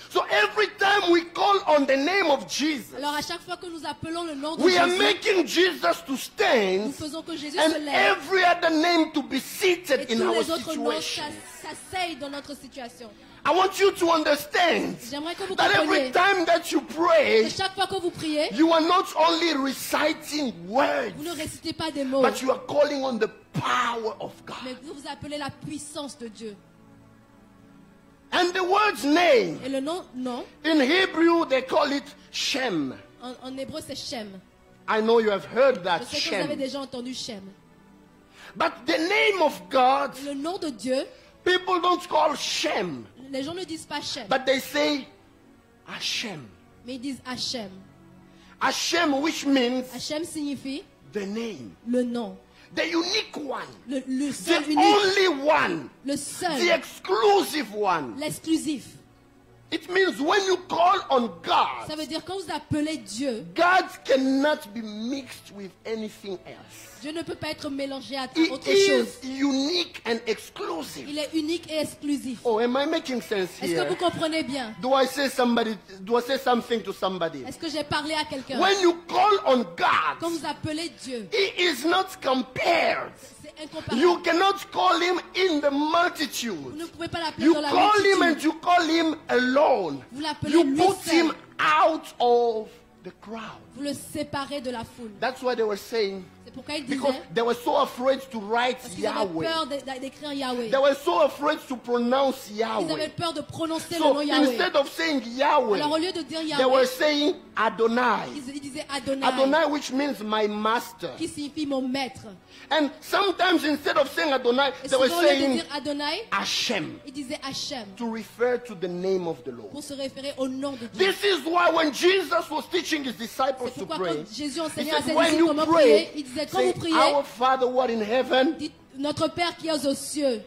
So every time we call on the name of Jesus, Alors à chaque fois que nous appelons le nom de we are Jésus, making Jesus to nous stand faisons que Jésus and se lève. every other name to be Et seated in tous our les autres noms situation. s'asseyent dans notre situation. I want you to understand J'aimerais que vous that every compreniez time that you que pray, chaque fois que vous priez, you are not only reciting words, vous ne récitez pas des mots, but you are calling on the power of God. mais vous appelez la puissance de Dieu. And the word's name, Et le nom, non, in Hebrew, they call it Shem. en hébreu c'est Shem. I know you have heard Je that, sais que vous avez Shem. déjà entendu Shem. But the name of God, Le nom de Dieu, people don't call Shem, les gens ne disent pas Shem, but they say Hashem. mais ils disent Hachem. Hashem, which means Hachem signifie the name, le nom, the unique one, le the seul unique, only one, le the seul, exclusive one. l'exclusif. It means when you call on God, Ça veut dire quand vous appelez Dieu, God cannot be mixed with anything else. Dieu ne peut pas être mélangé à He autre chose. is unique and exclusive. Il est unique et exclusif. Oh, am I making sense Est-ce que vous here? comprenez bien? Do I say something to somebody? Est-ce que j'ai parlé à quelqu'un? When you call on Quand God, vous appelez Dieu, He is not compared. c'est incomparable. You cannot call Him in the Vous multitude. ne pouvez pas l'appeler You dans la call Him and multitude. you call Him alone. Vous l'appelez You lui put seul. Him out of the crowd. Vous le séparez de la foule. That's why they were saying, C'est pourquoi il because disait, they were so afraid to write parce qu'ils avaient Yahweh. peur d'écrire Yahweh. They were so afraid to pronounce Ils avaient Yahweh. peur de prononcer le So nom Yahweh. instead of saying Yahweh, Alors au lieu de dire they were Yahweh, saying Adonai. ils disaient Adonai, Adonai, which means my master. qui signifie mon maître. And sometimes instead of saying Adonai, Et they were souvent au lieu de saying dire Adonai, Hashem, ils disaient Hachem, to refer to the name of the Lord. pour se référer au nom de Dieu. This is why when Jesus was teaching his disciples C'est to pourquoi pray, quand Jésus he enseignait à said, ses when disciples you comment prier, pray, il disait quand say, vous priez, Our Father who art in heaven. dites notre Père qui est aux cieux.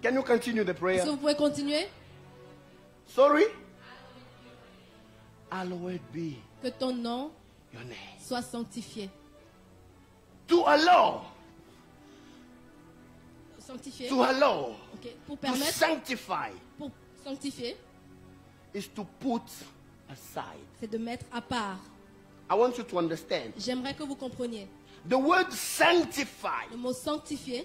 Can you continue the Est-ce prayer? que vous pouvez continuer? Sorry? Hallowed be Que ton nom your name. soit sanctifié. To allow, Sanctifié. to allow, Ok. Pour to permettre, sanctify pour sanctifier, is to put aside. c'est de mettre à part. I want you to understand. J'aimerais que vous compreniez. The word sanctify, Le mot sanctifié,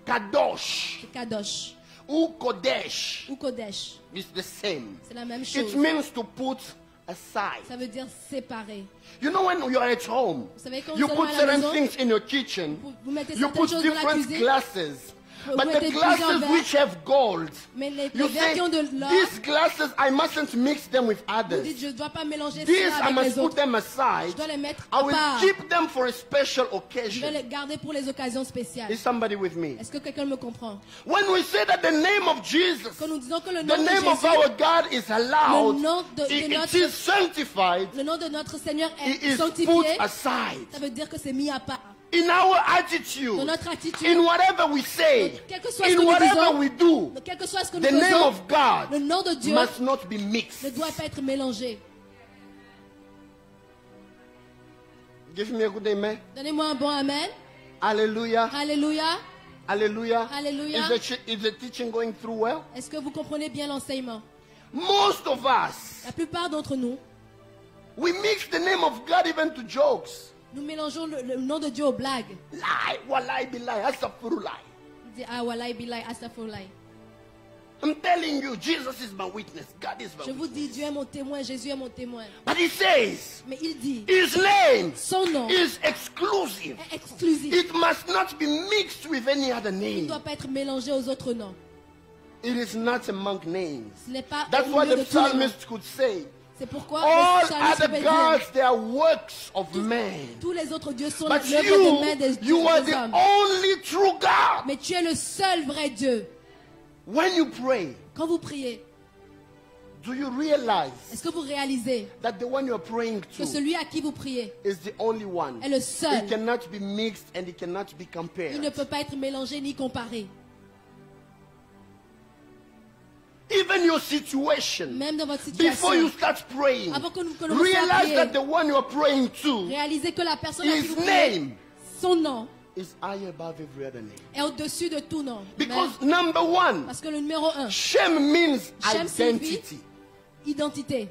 kadosh, c'est kadosh ou kodesh, ou kodesh. is the same. C'est la même It chose. means to put aside. Ça veut dire séparer. You know when you're at home, Vous savez quand you vous put allez à la certain maison, things in your kitchen. vous mettez You certaines put choses dans la different cuisine, glasses. Vous But the mettez plusieurs glasses verres. which have gold, mais les you verres say, qui ont de l'or, these glasses, I mustn't mix them with vous others. dites je ne dois pas mélanger These, ça I avec must les put autres. them Je aside. dois les mettre I à will part. keep them for a special Je occasion. vais les garder pour les occasions spéciales. Is somebody with me? Est-ce que quelqu'un me comprend? When we say that the name of Jesus, Quand nous disons que le the nom de name of Jésus, our God is allowed, le nom de it notre- is sanctified, le nom de notre Seigneur it est is put sanctifié, aside. ça veut dire que c'est mis à part. In our attitude, Dans notre attitude, in whatever we say, quel que soit ce in que nous whatever disons, we do, quel que soit ce que the nous name faisons, of God le nom de Dieu must not be ne mixed. doit pas être mélangé. Give me a good amen. Donnez-moi un bon amen. Hallelujah. Alléluia. Hallelujah. Hallelujah. Is the teaching going through well? Est-ce que vous comprenez bien l'enseignement? Most of us, La plupart d'entre nous, we mix the name of God even to jokes. nous mélangeons le nom de Dieu aux blagues. Lie, wallahi billahi, astaghfirullah. On dit, ah, wallahi billahi, astaghfirullah. I'm telling you, Jesus is my witness. God is my Je vous dis, witness. Dieu est mon témoin, Jésus est mon témoin. But he says, Mais il dit, his name son nom is exclusive. est exclusif. It must not be mixed with any other Il ne name. doit pas être mélangé aux autres noms. It is not among names. Ce n'est pas That's au why milieu the de tous les noms. psalmist could say, C'est pourquoi all le psalmiste other peut dire, gods, they are works of man. tous les autres dieux sont But l'œuvre des mains you are des the hommes. only true God. Mais tu es le seul vrai Dieu. When you pray, Quand vous priez, do you realize est-ce que vous réalisez that the one you're praying que to celui à qui vous priez is the only one? est le seul? It cannot be mixed and it cannot be Il compared. ne peut pas être mélangé ni comparé. Even your situation, Même dans votre before you situation, start praying, avant que nous commencions à realize prier, that the one you're praying to, réalisez que la personne à qui his vous priez, name son nom is high above every other name. est au-dessus de tout nom. Because Amen. number one, Parce que le numéro 1, Shem means Shem signifie identity. identité.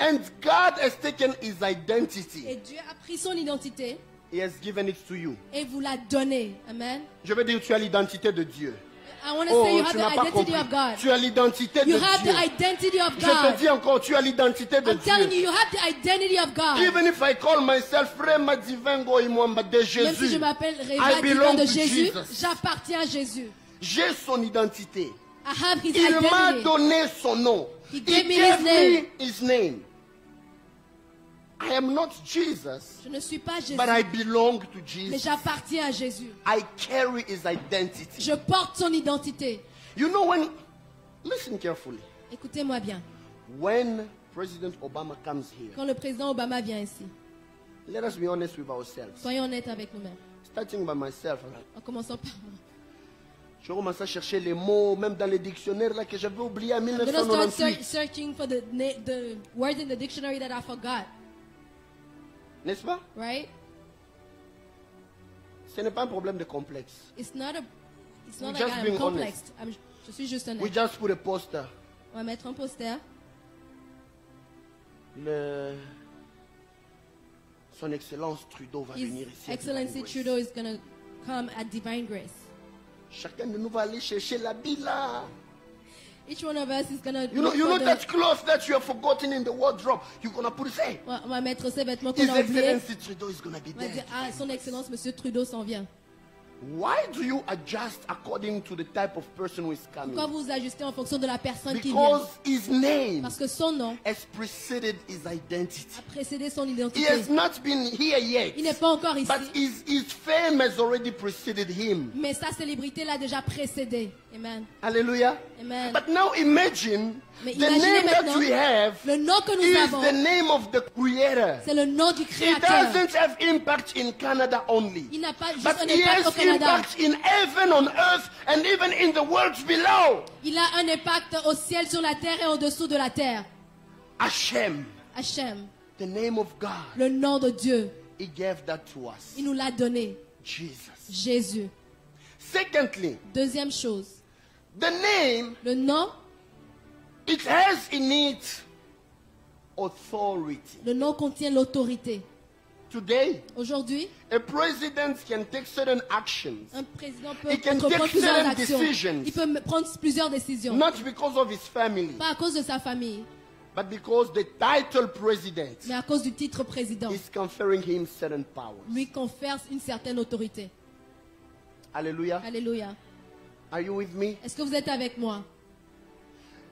And God has taken his identity. Et Dieu a pris son identité He has given it to you. et vous l'a donnée. Amen. Je veux dire, tu as l'identité de Dieu. I want to Oh, say you have tu the n'as pas identity compris. of God. Tu as l'identité de You have Dieu. the identity of Je te God. dis encore, tu as l'identité de I'm telling you, Dieu. you have the identity of God. Even if I call myself Rema Divingo Imwamba de Même si je Jésus, m'appelle I Réva belong Divin de to Jésus, Jesus. j'appartiens à Jésus. J'ai son identité. I have his Il m'a identity. donné son nom. He He gave me gave his name. me his name. I am not Jesus, Je ne suis pas Jésus, but I belong to mais Jesus. j'appartiens à Jésus. I carry his identity. Je porte son identité. You know when, listen carefully, Écoutez-moi bien. when President Obama comes here, Quand le président Obama vient ici, let us be honest with ourselves. soyons honnêtes avec nous-mêmes. Starting by myself, En commençant par moi. Je commence à chercher les mots, même dans les dictionnaires là que j'avais oublié en I'm gonna start 1998. searching for the words in the dictionary that I forgot. N'est-ce pas? Right? Ce n'est pas un problème de complexe. It's not We're like just I'm being complex. Je suis juste We honnête. just put a poster. On va mettre un poster. Son Excellence Trudeau va His venir ici. à Excellency Divine Grace. Trudeau is gonna come at Divine Grace. Chacun de nous va aller chercher l'habit là. Each one of us is gonna You look know for that cloth that you have forgotten in the wardrobe. You're gonna put it there. on va mettre ces vêtements qu'on His a oubliés. Excellency Trudeau is gonna be On va dire, there. ah, son Excellence Monsieur Trudeau s'en vient. Why do you adjust according to the type of person who is coming? Pourquoi vous vous ajustez en fonction de la personne qui vient? Because his name Parce que son nom has preceded his identity. a précédé son He identité. has not been here yet, Il n'est pas encore ici, but his fame has already preceded him. mais sa célébrité l'a déjà précédé. Amen. Hallelujah. Amen. But now imagine Mais the imaginez name that maintenant, we have le nom que nous is avons, the name of the Creator. c'est le nom du It Créateur. doesn't have impact in Canada only, Il n'a pas juste but un he impact au has Canada. impact in heaven, on earth, and even in the worlds below. Il a un impact au ciel, sur la terre et au-dessous de la terre. Hashem, Hachem, the name of God, le nom de Dieu, he gave that to us. il nous l'a donné. Jesus. Jésus. Secondly, Deuxième chose, the name, le nom, it has in it authority. le nom contient l'autorité. Today, Aujourd'hui, a president can take certain actions, un président peut He can entreprendre take plusieurs certain actions. decisions. Il peut prendre plusieurs décisions. not because of his family, Pas à cause de sa famille, but because the title president mais à cause du titre président. is conferring him certain powers. Lui confère une certaine autorité. Hallelujah. Alléluia. Are you with me? Est-ce que vous êtes avec moi?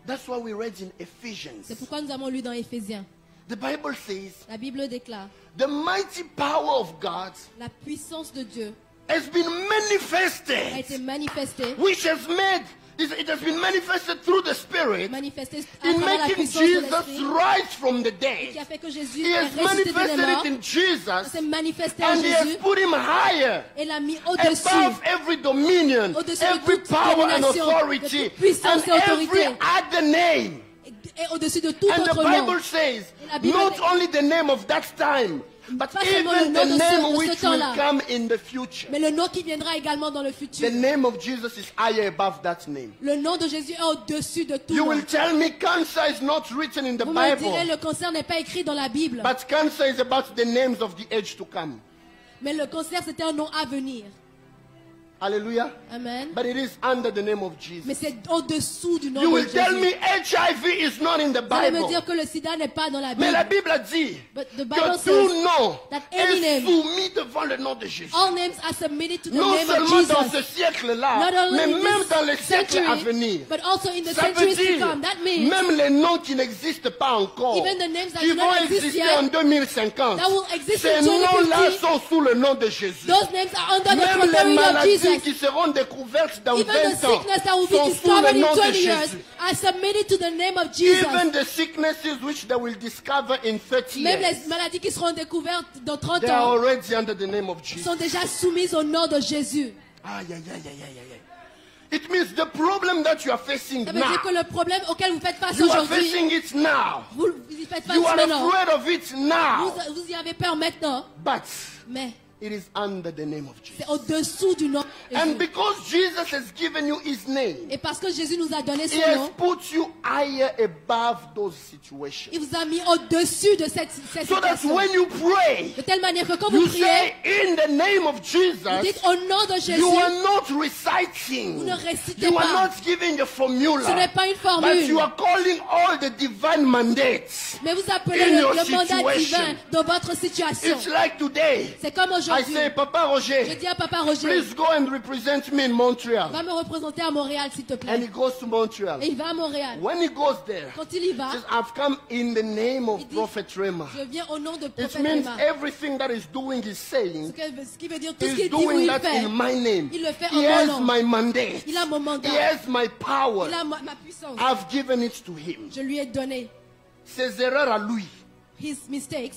That's why we read in Ephesians. C'est pourquoi nous avons lu dans Éphésiens. The Bible says, La Bible déclare, the mighty power of God la puissance de Dieu has been a manifested, été manifestée, which has made, it has been manifested through the Spirit manifestée à in travers la making puissance de Jesus l'Esprit, rise from the et qui a dead. fait que Jésus He est has ressuscité des manifested morts. it in Jesus, s'est manifesté en and he has Jésus put him higher et l'a mis au-dessus, above every dominion, Au-dessus de every toute power and domination, authority, de toute puissance and et autorité. every other name. et au-dessus de tout And the autre nom. Bible says, Et la Bible not dit- only the name of that time, but Pas seulement le even nom the de name ce which will temps-là. come in the future. Mais le nom qui viendra également dans le The futur. name of Jesus is higher above that name. Le nom de Jésus est au-dessus de tout You nom. will tell me cancer is not written in the Vous me direz, Bible, le cancer n'est pas écrit dans la Bible. but cancer is about the names of the age to come. Mais le cancer, c'était un nom à venir. Hallelujah. Amen. But it is under the name of Mais Jesus. c'est au-dessous du nom You de will tell me Jésus. HIV is not in the Vous allez me Bible. dire que le sida n'est pas dans la Mais la Bible. Bible a dit But the Bible que says tout nom that any est name- soumis devant le nom de Jésus. All names are submitted to the Non name of seulement dans ce Jesus. siècle-là, Not only mais in même this dans les siècles à century, venir. but also in the Ça veut centuries to dire, come. That means même les noms qui n'existent pas encore, Even the names that qui do not vont exist exister yet, en 2050, that will exist ces in noms-là 2050, sont sous le nom de Jésus. those names are under the Même les authority of maladies Jesus. qui seront découvertes dans Even 20 the ans sickness that will be sont sous discovered le in nom de 20 years Jésus. are submitted to the name of Jesus. Even the sicknesses which they will discover in 30 Même years, les maladies qui seront découvertes dans 30 they are ans already under the name of Jesus. sont déjà soumises au nom de Jésus. Aïe, aïe, aïe, aïe, aïe, aïe. It means the problem that you are facing Ça veut now, dire que le problème auquel vous faites face you are aujourd'hui, facing it now. vous y faites face You are maintenant. afraid of it now. Vous y avez peur maintenant, But mais it is under the name of Jesus. c'est au-dessous du nom de And Jésus. because Jesus has given you his name, Et parce que Jésus nous a donné he son has nom, put you higher above those situations. il vous a mis au-dessus de cette So that situation. when you pray, De telle manière que quand vous you priez, say in the name of vous Jesus, dites au nom de Jésus. you are not reciting. Vous ne récitez You are pas. not giving a formula. Ce n'est pas une But formule. you are calling all the divine mandates. Mais vous appelez In le your mandat situation. divin dans votre situation. It's like today. C'est comme I aujourd'hui. say, Papa Je Roger, dis à Papa Roger, please go and represent me in Montreal. va me représenter à Montréal, s'il te And plaît. he goes to Montreal. Et il va à Montréal. When he goes there, Quand il y va, he says, I've come in the name of il dit, Prophet Rema. je viens au nom de It prophète means Rema. everything that he's doing, he's saying, Ce qui veut dire tout ce he's qu'il dit, oui, doing il that fait. in my name. Il le fait He en mon has nom. my mandate. Il a mon mandat. He has my power. Il a ma puissance. I've given it to him. Je lui ai donné. Ses erreurs à lui, His mistakes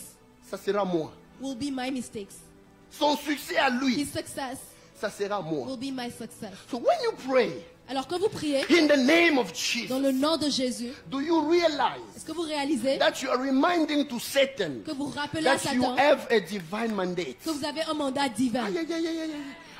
ça sera moi. will be my mistakes. Son succès à lui, His success ça sera moi. will be my success. So when you pray Alors quand vous priez in the name of Jesus, dans le nom de Jésus, do you realize est-ce que vous réalisez that you are reminding to Satan que vous rappelez à that you Satan have a divine mandate? que vous avez un mandat divin? Yeah.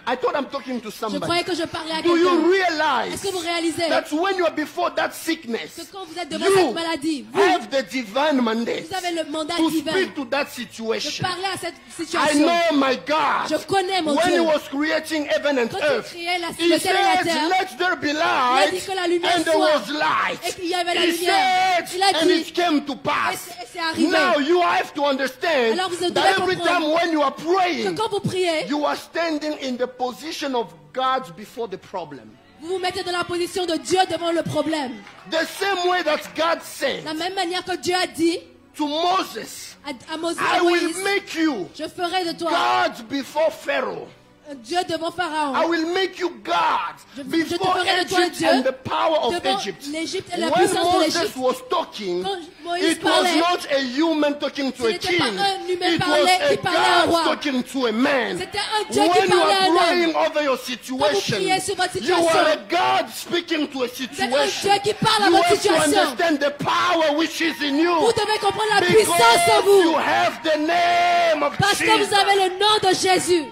I thought I'm talking to Je somebody. croyais que je parlais à Do you quelqu'un. realize Est-ce que vous réalisez that when you are before that que sickness, quand vous êtes devant you cette maladie, vous have the divine mandate Vous avez le mandat to divin speak to that de situation? parler à cette I situation? know my God. Je connais mon When Dieu. he was creating heaven and Quand il earth, créait he le ciel et la said, terre, let there be il a light, dit que la lumière and there soit. was light. Et qu'il y avait la He lumière. said, Il a and dit. it came to Et pass. c'est arrivé. Now you have to understand Alors vous devez that every comprendre time when you are Que praying, quand vous priez, you are standing in the position of God before the problem. vous vous mettez dans la position de Dieu devant le problème. The same way that God said De la même manière que Dieu a dit to Moses, à Moïse, I will make you je ferai de toi God before Pharaoh. un Dieu devant I Pharaon. will make you God Je te before ferai de toi Egypt Dieu and the power of devant Egypt. l'Égypte et la When puissance de Moses l'Égypte. was talking, Quand Moïse it was parlait, not a human talking to ce a n'était king. pas un humain It was parlait a qui parlait à un God roi. talking to a man. C'était un Dieu qui When you parlait à are un homme. praying over your priez situation, sur votre you situation, are a God speaking to a c'est un situation. Dieu qui parle à You votre have to situation. understand the power which is in you. Vous devez comprendre la puissance en Because you vous. have the name of Parce que vous Jesus. avez le nom de Jésus.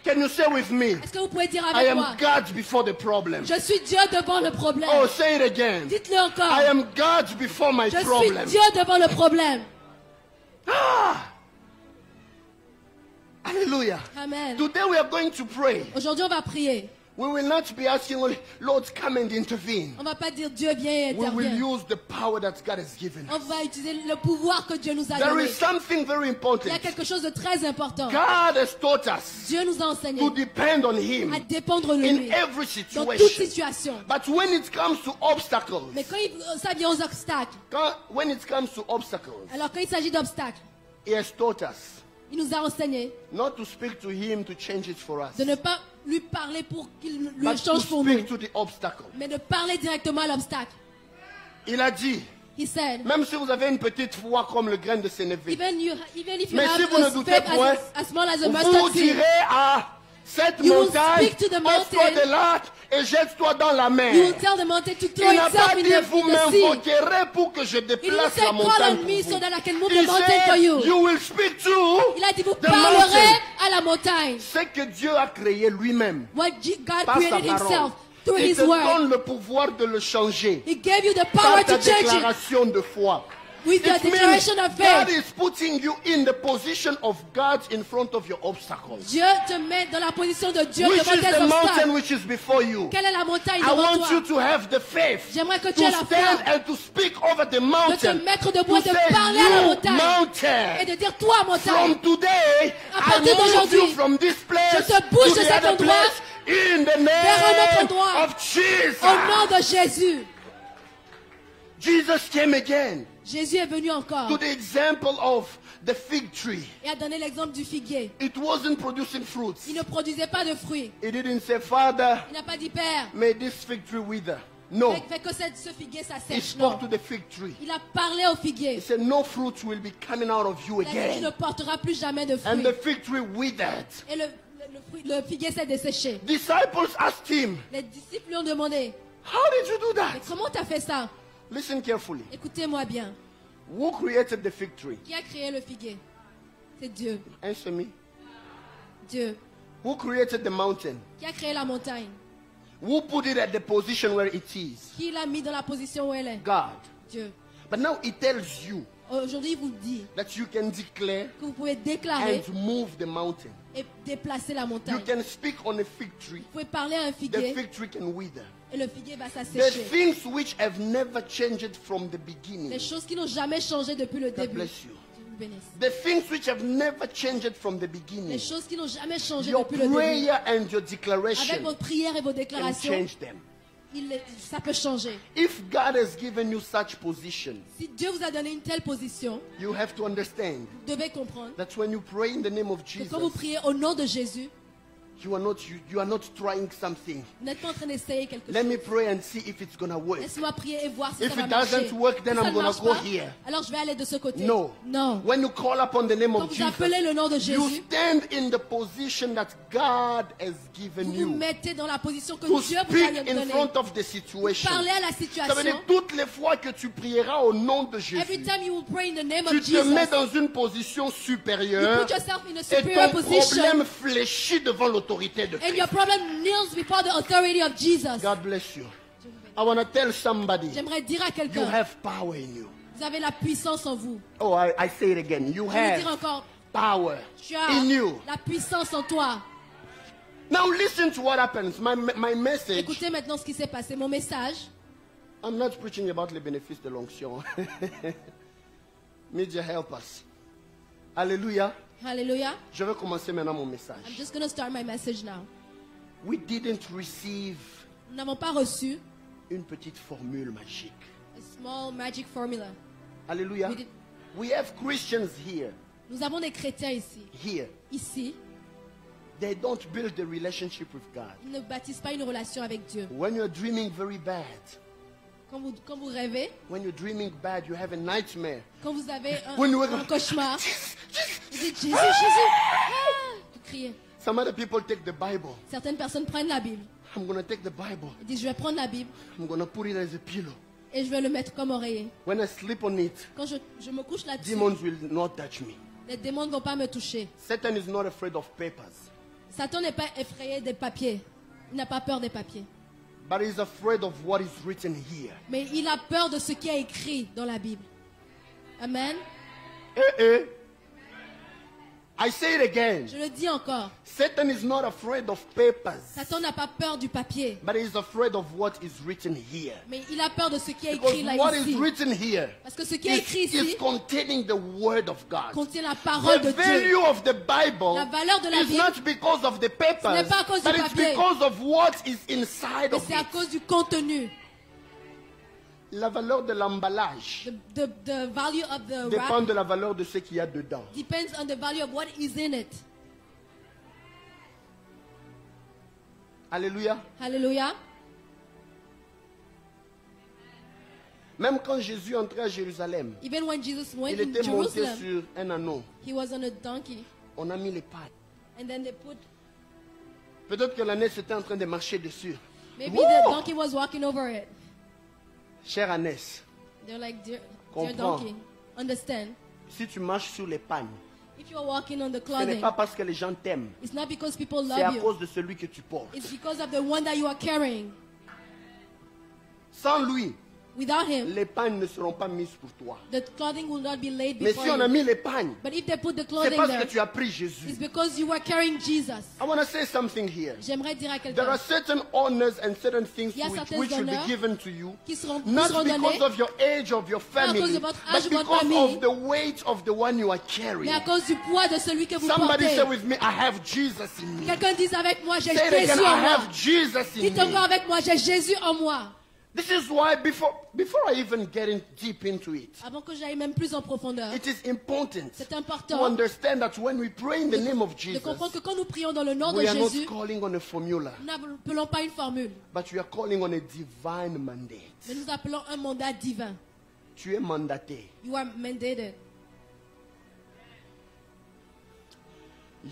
Can you say with me? Est-ce que vous pouvez dire I avec am moi? God before the problem. Je suis Dieu devant le problème. Oh, say it again. Dites-le encore. I am God before my Je suis problem. Dieu devant le problème. Hallelujah. Amen. Today we are going to pray. Aujourd'hui, on va prier. We will not be asking, only, Lord, come and intervene. On va pas dire Dieu vient et We will intervient. use the power that God has given On us. va utiliser le pouvoir que Dieu nous a There donné. is something very Il y a important. quelque chose de très important. God has taught us Dieu nous a enseigné to depend on Him à dépendre de in lui every dans toute situation. situation. But when it comes to obstacles, Mais quand ça vient aux obstacles, when it comes to obstacles, alors quand il s'agit d'obstacles, He has taught us il nous a enseigné not to speak to Him to change it for us, de ne pas lui parler pour qu'il le but to change pour nous, speak to the obstacle. mais de parler directement à l'obstacle. Il a dit, He said, même si vous avez une petite foi comme le grain de sénévé, even if you mais have si vous ne a doutez faith point, as small as a vous mustard seed, direz à cette You will montagne, speak to the offre-toi mountain. de là et jette-toi dans la mer. you will tell the mountain to throw Il n'a itself pas in dit, vous the sea. m'invoquerez pour que je Il nous déplace said, la call montagne on pour me vous. so that I can move Il the mountain for said, you. you will speak to Il a dit, vous the parlerez mountain. à la montagne. Ce que Dieu a créé lui-même, What God par sa created parole, himself through il his te word. donne le pouvoir de le changer He gave you the power par ta to change it déclaration de foi. with your It means declaration of God faith. is putting you in the position of God in front of your obstacles. Dieu te met dans la position de Dieu Which devant is tes the mountain obstacles. which is before you. Quelle est la montagne I devant want you toi? to have the faith J'aimerais que tu to aies la foi stand and to speak over the de te mountain. mettre debout et To de say, parler à la you montagne et mountain, de dire, toi montagne, from today, À I partir move d'aujourd'hui, you from this place je te bouge to de the cet other endroit place in the vers un autre name endroit. of Jesus. au nom de Jésus. Jesus came again Jésus est venu encore to the example of the fig tree. et a donné l'exemple du figuier. It wasn't producing fruits. Il ne produisait pas de fruits. He didn't say, Father, Il n'a pas dit, Père, may this fig tree wither. No. fais que ce figuier He s'assèche. Non. spoke to the fig tree. Il a parlé au He figuier. said, no fruit will be coming out of you Il a dit, tu ne again. porteras plus jamais de And fruits. the fig tree withered. Et le figuier s'est desséché. Disciples asked him, Les disciples lui ont demandé, how did you do mais that? comment tu as fait ça? Listen carefully. Écoutez-moi bien. Who created the fig tree? Qui a créé le figuier? C'est Dieu. Answer me. Dieu. Who created the mountain? Qui a créé la montagne? Who put it at the position where it is? Qui l'a mis dans la position où elle est? God. Dieu. But now it tells you Aujourd'hui, il vous dit that you can declare que vous pouvez déclarer and move the mountain. et déplacer la You montagne. can speak on a fig tree. Vous pouvez parler à un The figuier fig tree can wither. et le figuier va The s'assécher. things which have never changed from the Les beginning. choses qui n'ont jamais changé depuis le God début. bless you. Dieu vous bénisse. The things which have never changed from the Les beginning. choses qui n'ont jamais changé Your depuis le début. prayer and your Avec declaration vos prières et vos can déclarations, change them. ça peut changer. If God has given you such position, Si Dieu vous a donné une telle position, you have to understand vous devez comprendre that when you pray in the name of que quand vous Jesus, priez au nom de Jésus, You are not trying something. Vous n'êtes pas en train d'essayer quelque Let chose. me pray and see if it's gonna work. Laisse-moi prier et voir si If ça va it marcher. doesn't work, then Si ça I'm ne gonna marche go pas, here. alors je vais aller de ce côté. No. Non. When you call upon the name Quand of vous Jesus, appelez le nom de you Jésus, stand in the position that God has given vous vous you mettez dans la position que to Dieu vous a speak in donnée. front of the situation. Parlez à la Ça veut situation. dire toutes les fois que tu prieras au nom de Jésus, Every time you will pray in the name tu of te Jesus, mets dans une position you supérieure put yourself in a et superior ton position, problème fléchit devant l'autorité de and your Christ. problem kneels before the authority of Jesus. God bless you. I want to tell somebody, J'aimerais dire à you quelqu'un, have power in you. vous avez la puissance en vous. Oh, I say it again. You Je vais dire have encore, power tu as in you. la puissance en toi. Now listen to what happens. My message, Écoutez maintenant ce qui s'est passé. Mon message, I'm not preaching about les bénéfices de l'onction. Media help us. Alléluia. hallelujah. Je vais commencer maintenant mon I'm message. just going to start my message now. We didn't receive Nous n'avons pas reçu une petite formule magique. a small magic formula. Alléluia. We did- We have Christians here. Nous avons des chrétiens Here. ici. They don't build a relationship with God. Ils ne bâtissent pas une relation avec Dieu. When you're dreaming very bad, Quand vous rêvez, when you're dreaming bad, you have a nightmare. quand vous avez When you wake un up, cauchemar, vous dites Jésus, Jésus. Ah, vous criez. some other people take the Bible. Certaines personnes prennent la Bible. I'm going to take the Bible. Ils disent je vais prendre la Bible I'm going to put it as a pillow. et je vais le mettre comme oreiller. When I sleep on it, Quand je me couche là-dessus, demons will not touch me. les démons ne vont pas me toucher. Satan is not afraid of papers, Satan n'est pas effrayé des papiers. Il n'a pas peur des papiers. but he's afraid of what is written here. Mais il a peur de ce qui est écrit dans la Bible. Amen. I say it again. Je le dis encore. Satan is not afraid of papers, Satan n'a pas peur du papier. but he's afraid of what is written here. Mais il a peur de ce qui est Because écrit là what is ici. written here Parce que ce qui est écrit is ici containing the word of God. contient la parole de The Dieu. value of the Bible La valeur de la is Bible, not because of the papers, n'est pas à cause du but it's papier. because of what is inside mais of c'est à it. cause du contenu. La valeur de l'emballage The value of the dépend wrap de la valeur de ce qu'il y a dedans. depends on the value of what is in it. Alléluia. Hallelujah. Même quand Jésus entrait à Jérusalem, Even when Jesus went il in était monté Jerusalem, sur un anneau. he was on a donkey. On a mis les pattes. And then they put, Peut-être que l'ânesse était en train de marcher dessus. maybe Woo! the donkey was walking over it. Chère ânesse, They're like, dear Comprends. donkey, understand? si tu marches sur les pagnes, If you're walking on the ce n'est clothing, pas parce que les gens t'aiment, it's not because people c'est à love you. cause de celui que tu portes. It's because of the one that you are carrying. Sans lui, Without him, les pagnes ne seront pas mises pour toi. the clothing will not be laid Mais before si on a you. mis les pagnes, But if they put the c'est clothing parce there, que tu as pris it's Jésus. because you are carrying Jesus. I want to say something here. J'aimerais dire à There quelqu'un are certain honors and certain things Il y a which certains will be honneurs given to you, qui seront not donnés, because of your age of your à cause family, de votre âge but ou votre because famille, of the weight of the one you are carrying. mais à cause du poids de celui que vous Somebody portez. say with me, I have Jesus in me. Quelqu'un dise avec moi, j'ai Say it again, Jésus en I moi. have Jesus in Dites encore me. avec moi, j'ai Jésus en moi. This is why before I even get in deep into it, Avant que j'aille même plus en profondeur, it is important c'est to important understand that when we pray in the name of de Jesus, comprendre que quand nous prions dans le nom de we are not Jésus, calling on a formula, nous n'appelons pas une formule, but we are calling on a divine mandate. mais nous appelons un mandat divin. Tu es mandaté. You are mandated.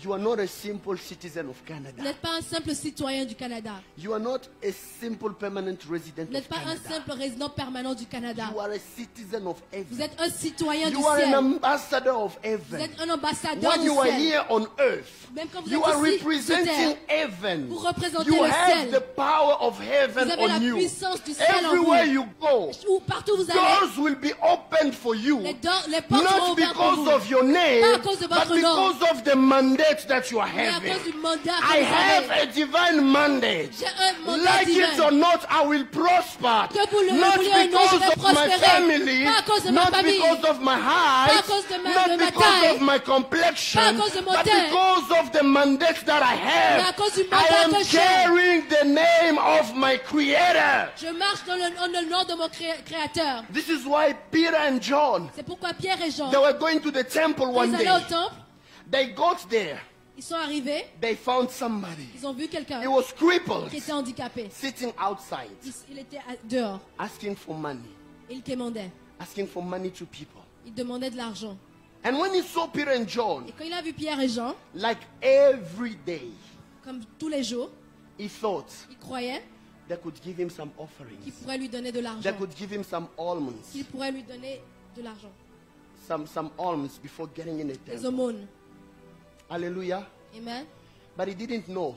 You are not a simple citizen of Vous Canada. n'êtes pas un simple citoyen du Canada. You are not a simple permanent resident Vous n'êtes of pas un Canada. simple résident permanent du Canada. You are a citizen of Vous heaven. êtes un citoyen du You are an ciel. ambassador of Vous heaven. êtes un ambassadeur When du you are ciel. here on earth, Même quand vous you êtes are ici, sur representing terre, heaven. vous représentez You le have ciel. the power of heaven Vous avez la on you. puissance du ciel en Everywhere vous. you go, Où partout où vous allez, doors will be opened for you. les portes seront Not ouvertes pour because vous. of your name, Pas à cause de but votre nom. because of the mandate that you are Mais à having. cause du mandat que I vous have avez. a divine mandate. J'ai un mandat Like divin. it or not, I will prosper. Que vous le Not vouliez ou non, je because vais of my prospérer. family, Pas à cause de ma not famille. because of my height, Pas à cause de ma not because taille. of my complexion, Pas à cause de mon but teint. because of the mandate that I Mais à have. cause du I mandat am que j'ai. carrying the name of my Creator. Je marche dans le nom de mon Créateur. This is why Peter and John, C'est pourquoi Pierre et Jean, they were going to the temple quand one ils allaient day. au temple, They got there. Ils sont arrivés, they found somebody. ils ont vu quelqu'un He was crippled, qui était handicapé. sitting outside, Il était dehors. asking for money, Il demandait. asking for money to people. Il demandait de l'argent. And when he saw Peter and John, Et quand il a vu Pierre et Jean, like every day, comme tous les jours, he thought il croyait they could give him some qu'il offerings. pourrait lui donner de They l'argent. could give him some almonds, Qu'il pourrait lui donner de l'argent. some almonds before getting in the Des temple. aumônes. Hallelujah. Amen. But he didn't know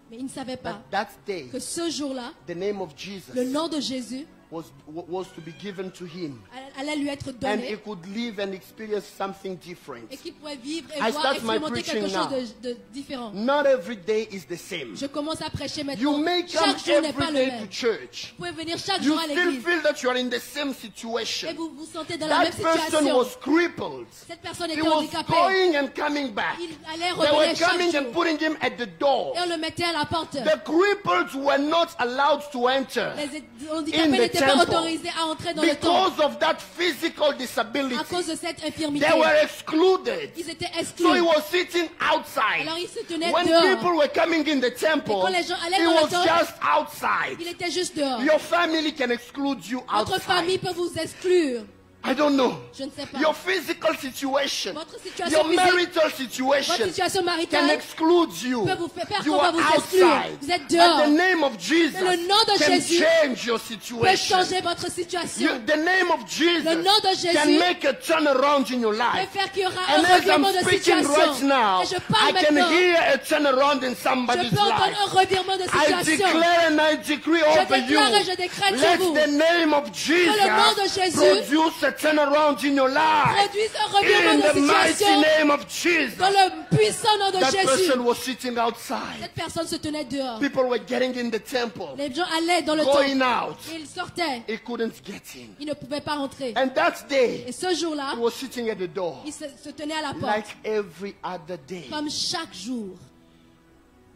Mais il ne savait pas that that day, que ce jour-là, the name of Jesus le nom de Jésus was to be given to him. allait lui être And he donné could live and experience something different. et qu'il pourrait vivre et I voir, start my expérimenter quelque preaching chose de différent. Not every day is the same. Je commence à prêcher You maintenant. may come Chaque jour n'est pas every le day même. to church. Vous pouvez venir chaque You jour à still l'église feel that you are in the same et situation. vous vous sentez dans la même That person situation. was crippled. Cette personne He était was handicapée. going and coming back. Il allait They were revenir chaque coming and jour. putting him at the door. Et on le mettait à la porte. The cripples were not allowed to enter Les in handicapés the n'étaient pas temple autorisés à entrer dans le temple because of that physical à disability. cause de cette infirmité. They were excluded. Ils étaient So he exclus. was sitting outside. Alors il se tenait When dehors. people were coming in the temple, Et quand les gens allaient he dans le was temple, just outside. Il était juste dehors. Your family can exclude you Votre famille outside. peut vous exclure. I don't know. Je ne sais pas. Your physical situation, Votre situation your physique, marital votre situation situation can maritale exclude you. peut vous faire You qu'on va are vous exclure. outside. Vous êtes But dehors. the name of Jesus Mais le nom de can Jésus change your peut situation. changer votre situation. The name of Jesus Le nom de Jésus can make a turnaround in your peut life. faire qu'il y aura And un as revirement I'm de speaking right situation. now, Et je parle I can maintenant. hear a turnaround in Je somebody's peux entendre life. un revirement de I situation. declare and I decree Je over you. déclare et je décrète Let sur vous the name of Jesus le nom de Jésus produce a turnaround in your life. produise un revirement In de the mighty situation name of Jesus. dans le puissant nom de That Jésus. person was sitting outside. Cette personne se tenait dehors. People were getting in the temple, Les gens allaient dans le going temple out. et ils sortaient. He couldn't get in. Ils ne pouvaient pas rentrer. And that day, Et ce jour-là, he was sitting at the door il se tenait à la porte like every other day. comme chaque jour.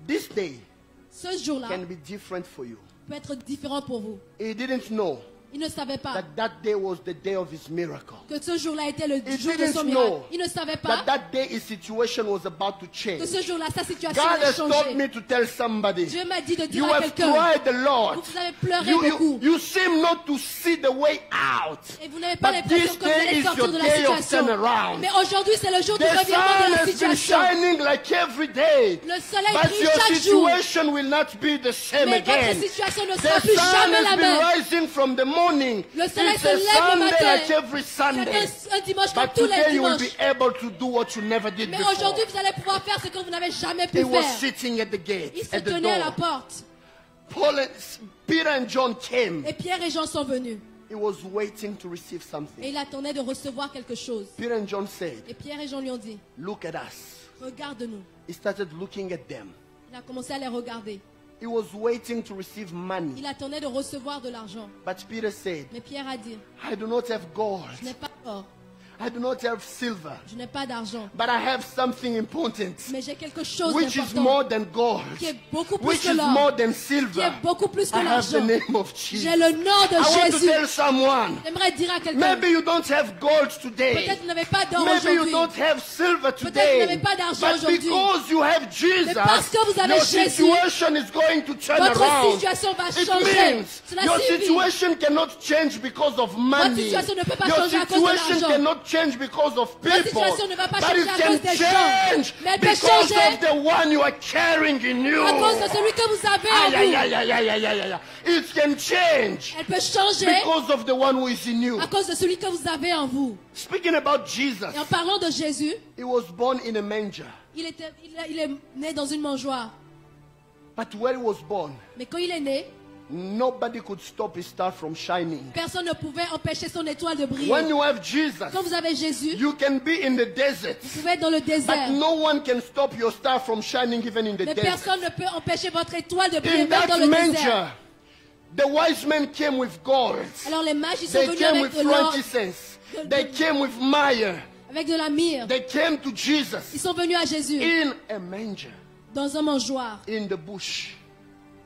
This day Ce jour-là can be different for you. peut être différent pour vous. He didn't know Il ne savait pas that that day was the day of his miracle. que ce jour-là était le He jour de son didn't miracle. know Il ne savait that pas that day his situation was about to que change. ce jour-là, sa situation God allait has told changer. me to tell somebody, Dieu m'a dit de you dire à have quelqu'un, tried a lot. vous avez pleuré beaucoup. You seem not to see the way out. Et vous n'avez pas But l'impression this que vous day allez is sortir your de la day of situation. turnaround. Mais aujourd'hui, c'est le jour du The revirement sun de la has been situation. shining like every day. Le soleil But brille your chaque jour. situation will not be the same Mais votre again. situation ne The sera plus sun jamais has la been même. rising from the morning. Le soleil It's se a lève le Sunday matin. like every Sunday. C'est un dimanche comme But tous les today you will dimanches. be able to do what you never did Mais before. aujourd'hui, vous allez pouvoir faire ce que vous n'avez jamais pu He was faire. sitting at the gate, Il se at the tenait à la door. porte. Peter and John came. Et Pierre et Jean sont venus. He was waiting to receive Et something. il attendait de recevoir quelque chose. Peter and John said, Et Pierre et Jean lui ont dit, look at us. regarde-nous. He started looking at them. Il a commencé à les regarder. He was waiting to receive money. Il attendait de recevoir de l'argent. But Peter said, Mais Pierre a dit, I do not have gold. je n'ai pas d'or, I do not have silver. je n'ai pas d'argent. But I have something important, Mais j'ai quelque chose which is d'important more than gold, qui est beaucoup plus which que is l'or, more than qui silver. est beaucoup plus que I have the l'argent. name of Jesus. J'ai le nom de I want to Jésus. tell someone, J'aimerais dire à quelqu'un, maybe you don't have gold today. peut-être vous n'avez pas d'or Maybe you aujourd'hui. don't have silver Peut-être vous today. n'avez pas d'argent But aujourd'hui. because you have Jesus, parce que vous avez your Jésus, situation is going to turn votre around. situation va It changer. means Cela your signifie, situation cannot change because of money. situation ne peut pas Your changer à cause de situation l'argent. cannot change because of votre people. situation ne va pas But changer it à can cause des gens. change Mais elle peut because changer of the one you are carrying in you. à cause de celui que vous avez en Aye, aye, vous. aye, aye, aye, aye, aye, aye. It can change Elle peut changer because of the one who is in you. à cause de celui que vous avez en vous. Speaking about Jesus, Et en parlant de Jésus, he was born in a manger. il est né dans une mangeoire. But where he was born, Mais quand il est né, nobody could stop his star from shining. personne ne pouvait empêcher son étoile de briller. When you have Jesus, Quand vous avez Jésus, you can be in the desert, vous pouvez être dans le désert. but no one can stop your star from shining even in the Mais desert. personne ne peut empêcher votre étoile de briller In même dans that le manger, désert. the wise men came with gold. Alors les mages, ils sont They venus came avec with de l'or, frankincense. They came with myrrh. avec de la myrrhe. They came to Ils Jesus sont venus à Jésus in a manger, dans un mangeoir, in the bush.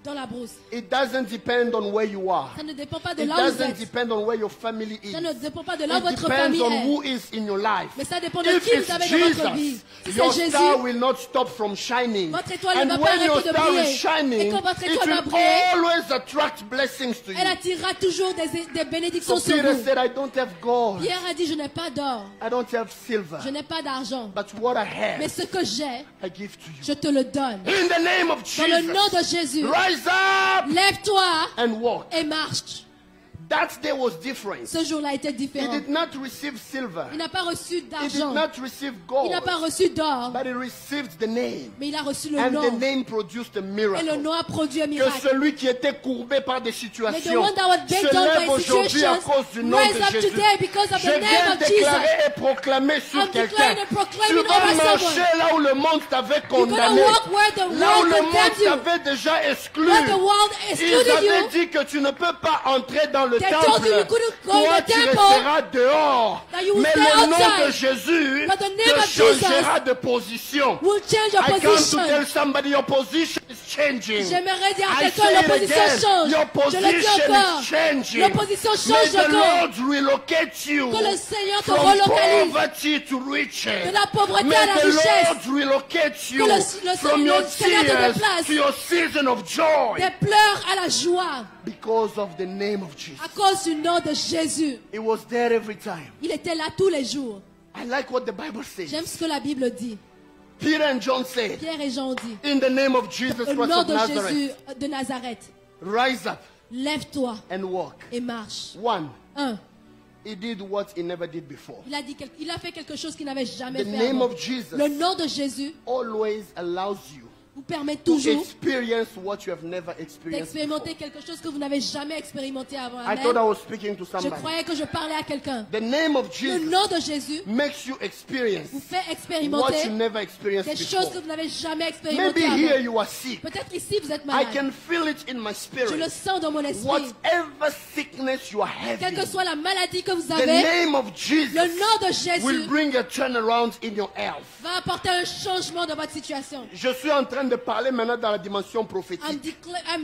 dans la brousse. It doesn't depend on where you are. Ça ne dépend pas de It là où vous doesn't êtes. depend on where your family is. Ça ne dépend pas de là où It votre depends famille on est. who is in your life. Mais ça dépend de If qui it's vous avez dans votre vie. Si Jesus, your c'est Jésus, star will not stop from shining. votre étoile ne And va pas when your arrêter de star is briller. Et shining, quand votre it étoile va will briller, always attract blessings to elle you. attirera toujours des bénédictions So sur Peter vous. said, I don't have gold. Pierre a dit, je n'ai pas d'or, I don't have silver. je n'ai pas d'argent, But what I mais have, ce que j'ai, I give to you. je te le donne. In the name of Dans le nom de Jesus, Jésus, rise up lève-toi and walk. et marche. That day was different. Ce jour-là était He différent. did not receive silver. Il n'a pas reçu He did d'argent, not receive il gold. n'a pas reçu d'or, But he received the name. mais il a reçu le And the nom. name produced a Et le miracle. nom a produit un Que miracle. celui qui était courbé par des May the situations one that was bent se down lève by aujourd'hui à situations cause du nom rise de up Jésus. today because of Je the name viens of Jesus. déclarer et proclamer sur I'm quelqu'un. declaring and proclaiming Tu vas over marcher someone. là où le monde t'avait You're gonna condamné. walk where the Là où world le monde condemned you. t'avait déjà exclu. Where the world Ils excluded avaient you. dit que tu ne peux pas entrer dans le They told you you temple. couldn't go in Toi, the tu temple. resteras dehors. That you will Mais stay le nom outside. de Jésus But the name te of Jesus changera de position. will change your I come to position. tell somebody your position is changing. J'aimerais dire à I quelqu'un, say it l'opposition again. change. Your Je le dis position encore. is changing. L'opposition May change the encore. Lord relocate you Que le Seigneur te from relocalise. poverty to riches. De la pauvreté May à la the richesse. Lord relocate you Que le from your Seigneur te tears déplace. to your season of joy Des pleurs à la joie because of the name of Jesus. à cause du nom de Jésus. It was there every time. Il était là tous les jours. I like what the Bible says. J'aime ce que la Bible dit. Peter and John said, Pierre et Jean ont dit, in the name of Jesus au Christ nom of de Nazareth, Jésus de Nazareth, rise up lève-toi and walk. et marche. One, 1. he did what he never did before. Il a fait quelque chose qu'il n'avait jamais The fait name avant. of Jesus Le nom de Jésus always allows you vous permet to toujours experience what you have never experienced before. d'expérimenter quelque chose que vous n'avez jamais expérimenté avant. I Amen. thought I was speaking to Je somebody. croyais que je parlais à quelqu'un. The name of Le Jesus nom de Jésus makes you experience vous fait what expérimenter you never experienced des choses que before. vous n'avez jamais Maybe expérimentées here avant. you are sick. Peut-être ici vous êtes I malade. can feel it in my Je le spirit. sens dans mon esprit. Whatever sickness you are Quelle having, que soit la maladie que vous the avez, name of Jesus le nom de will Jésus bring a turnaround in your health. va apporter un changement dans votre situation. Je suis en train de parler maintenant dans la dimension I'm prophétique.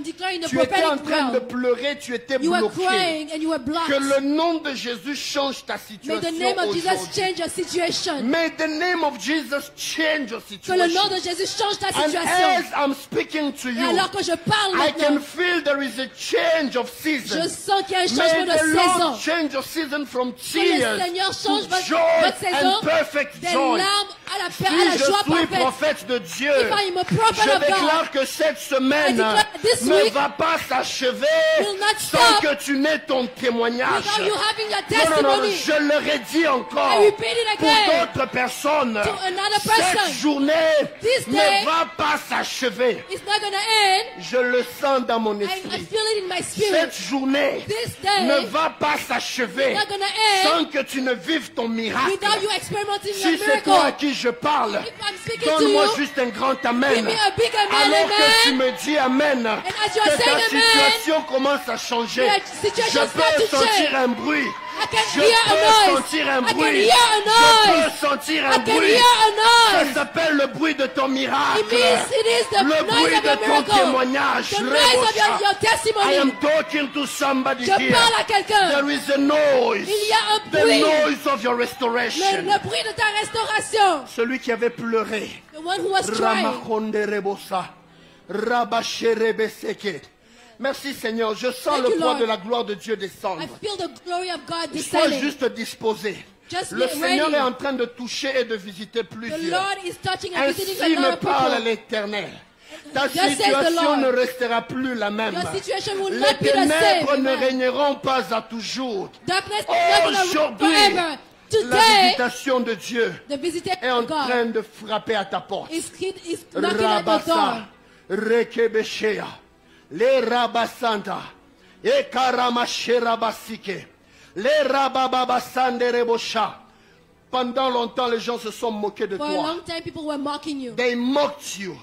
declaring the Tu étais en prophetic train de realm. pleurer, tu étais You were bloqué. crying and you were blocked. Que le nom de Jésus change ta May situation the name of Jesus aujourd'hui. change your situation. May the name of Jesus change your Que le nom situation. de Jésus change ta And situation. as I'm speaking to Et you, alors que je parle I can maintenant, feel there is a change of je season. sens qu'il y a un May changement de the saison. Lord change your season from Que le tears Seigneur change to votre joy saison and perfect des joy. larmes à la Si joie je suis parfaite. prophète de Dieu, If I am a prophet je of God, déclare que cette I semaine declare this ne week va pas s'achever will not sans stop que tu n'aies ton témoignage. without you having your Non, non, non, testimony. je le redis encore. I repeat it Pour again. d'autres personnes, To another cette person. journée This day ne va pas s'achever. It's not going to end. Je le sens dans mon I esprit. feel it in my Cette spirit. journée This day ne va pas s'achever is not going to end sans que tu ne vives ton miracle. without you experimenting Si your c'est toi à miracle. qui je parle, If I'm speaking to donne-moi you, juste un grand give amen. me a big amen, Alors que tu amen. me dis amen, as you que are ta saying amen, situation commence à changer. your Je situation peux start to sentir change. un bruit. I can Je hear a peux noise. sentir un I can bruit. hear a noise. Je peux sentir I un can bruit. hear a Ça noise. s'appelle le bruit de ton It miracle. means it is the Le noise bruit of de your ton miracle. témoignage. The noise of your I testimony. am talking to somebody Je here. parle à quelqu'un. There is a noise. Il y a un The bruit. noise of your restoration. Le bruit de ta restauration. Celui qui avait pleuré. The one who was crying. Ramakonde rebosa. Rabasherebeseke. Merci Seigneur, je sens Thank le you, poids Lord. de la gloire de Dieu descendre. I feel the glory of God Sois descending. juste disposé. Just Le be Seigneur ready. est en train de toucher et de visiter The plusieurs. Lord is touching and visiting Ainsi a lot me of parle people. l'Éternel. Ta Thus says the situation Lord. ne restera plus la même. Your situation will Les not be the same. ténèbres ne Amen. régneront pas à toujours. Darkness is not going to Aujourd'hui, forever. la Today, visitation de Dieu the visitation est en of God train de frapper à ta porte. is knocking at the door. Rabasa, Rekebeshea, les Rabasanta, et Karamashirabasike, les Rabababasande Rebosha. Pendant longtemps, les gens se sont moqués de For a toi. long time, people were mocking you. They mocked you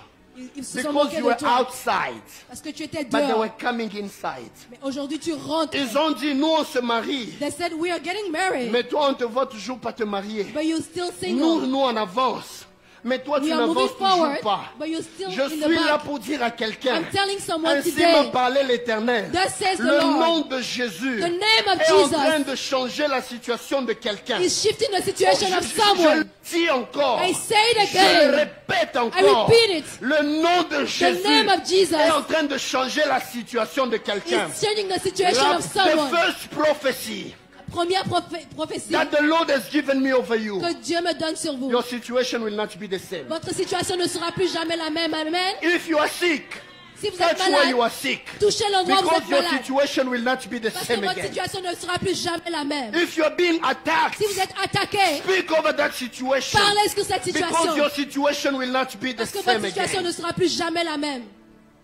Ils se sont because moqués you de were toi. outside, Parce que tu étais but they dehors. were coming inside. Mais aujourd'hui, tu rentres. Ils ont dit, nous on se marie, They said, we are getting married. mais toi on te voit toujours pas te marier. But you're still Nous, single. nous on avance. Mais toi, tu We are n'avances moving toujours forward, pas. but you're still Je in the suis là back. pour dire à quelqu'un, I'm telling someone ainsi today, m'a parlé l'Éternel. thus says the Le Lord, nom de Jésus the name of est en Jesus train de changer la situation de quelqu'un. is shifting the situation of Je someone. le dis encore. I say it Je le again. répète I encore. repeat it. Le nom de Jésus name of Jesus est en train de changer la situation de quelqu'un. It's changing the situation The of someone. first prophecy Première prophétie that the Lord has given me over you, que Dieu me donne sur vous. your situation will not be the same. Votre situation ne sera plus jamais la même. Amen. If you are sick, Si vous êtes touch where you malade, are sick. touchez l'endroit où vous Because êtes your malade. situation will not be the Parce que same votre again. situation ne sera plus jamais la même. If you are being attacked, Si vous êtes attaqué, speak over that situation. parlez sur cette Because situation. your situation will not be the Parce que same votre situation again. ne sera plus jamais la même.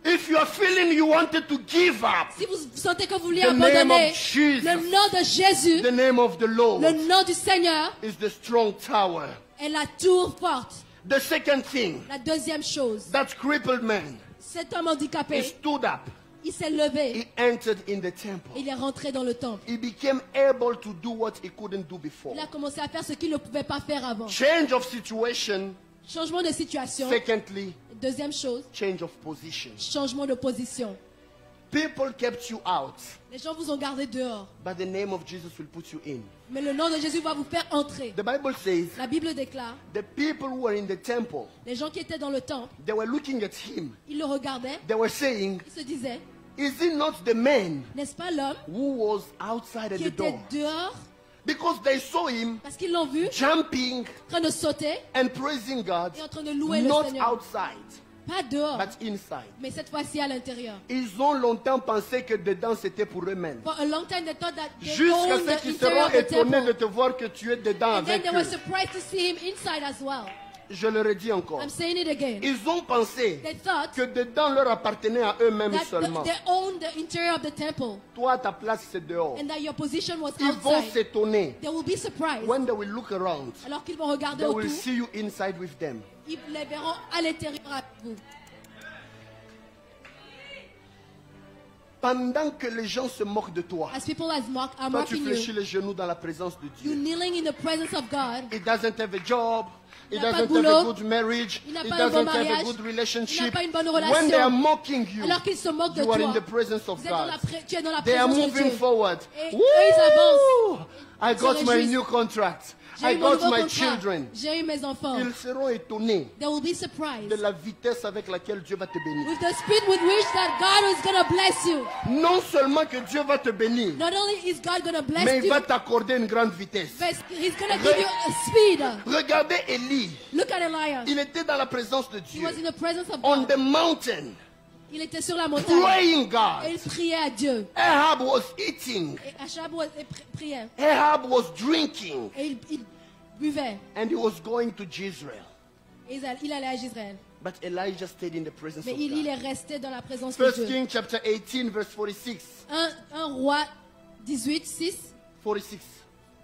If you are feeling you wanted to give up, Si vous sentez que vous vouliez the name abandonner, of Jesus, le nom de Jésus, the name of the Lord, le nom du Seigneur is the strong tower. est la tour forte. The second thing, La deuxième chose, that crippled man, cet homme he handicapé, stood up. il s'est levé He entered in the temple. et il est rentré dans le temple. He became able to do what he couldn't do before. Il a commencé à faire ce qu'il ne pouvait pas faire avant. Change of situation. Changement de situation. Secondly, Deuxième chose, change of position. changement de position. People kept you out, Les gens vous ont gardé dehors, but the name of Jesus will put you in. mais le nom de Jésus va vous faire entrer. The Bible says La Bible déclare, the people who were in the temple, les gens qui étaient dans le temple, they were looking at him. ils le regardaient, They were saying, ils se disaient, is it not the man n'est-ce pas l'homme who was outside at qui the était door? dehors, Because they saw him parce qu'ils l'ont vu, jumping en train de sauter and praising God, et en train de louer le not Seigneur. outside, Pas dehors, but inside. mais cette fois-ci à l'intérieur. Ils ont longtemps pensé que dedans c'était pour eux-mêmes. For a long time they thought that they Jusqu'à owned ce the qu'ils interior seront of the étonnés de temple. te voir que tu es dedans And then avec they were eux. surprised to see him inside as well. Je le redis encore. I'm saying it again. Ils ont pensé They thought que dedans leur appartenait à eux-mêmes that seulement. they owned the interior of the temple Toi, ta place c'est dehors. and that your position was Ils vont outside. s'étonner. They will be surprised. When they will look around, Alors qu'ils vont regarder they will autour, see you inside with them. ils les verront à l'intérieur avec vous. Pendant que les gens se moquent de toi, As people are toi tu mocking fléchis you, les genoux dans la présence de you Dieu. kneeling in the presence of God. He doesn't have a job. He Il n'a pas doesn't de have a boulot. good marriage. Il n'a He pas un bon doesn't have a mariage. good Il n'a relationship. pas une bonne When they are relation. mocking you, Alors qu'ils se moquent de you are in toi, the presence of vous êtes dans la God. tu es dans la They are présence de moving Dieu. forward. Et Woo! eux, ils avancent. I Ils se got my réjouissent. new contract. J'ai I eu mon got nouveau my contrat. children. J'ai eu mes enfants. Ils seront étonnés They will be surprised de la vitesse avec laquelle Dieu va te bénir. with the speed with which that God is going to bless you. Non seulement que Dieu va te bénir, Not only is God going to bless mais il you, va t'accorder une grande vitesse. but He's going to give you a speed. Regardez Élie. Look at Elias. Il était dans la présence de He Dieu. was in the presence of On God. the mountain, Il était sur la montagne. praying Et God. il priait à Dieu. Ahab was eating. Et Achab priait. Ahab was drinking. Et il buvait. And he was going to Jezreel. Et il allait à Israël. But Elijah stayed in the presence Mais of il est God. resté dans la présence de First Dieu. King chapter 18 verse 46. 1 roi 18, 6, 46.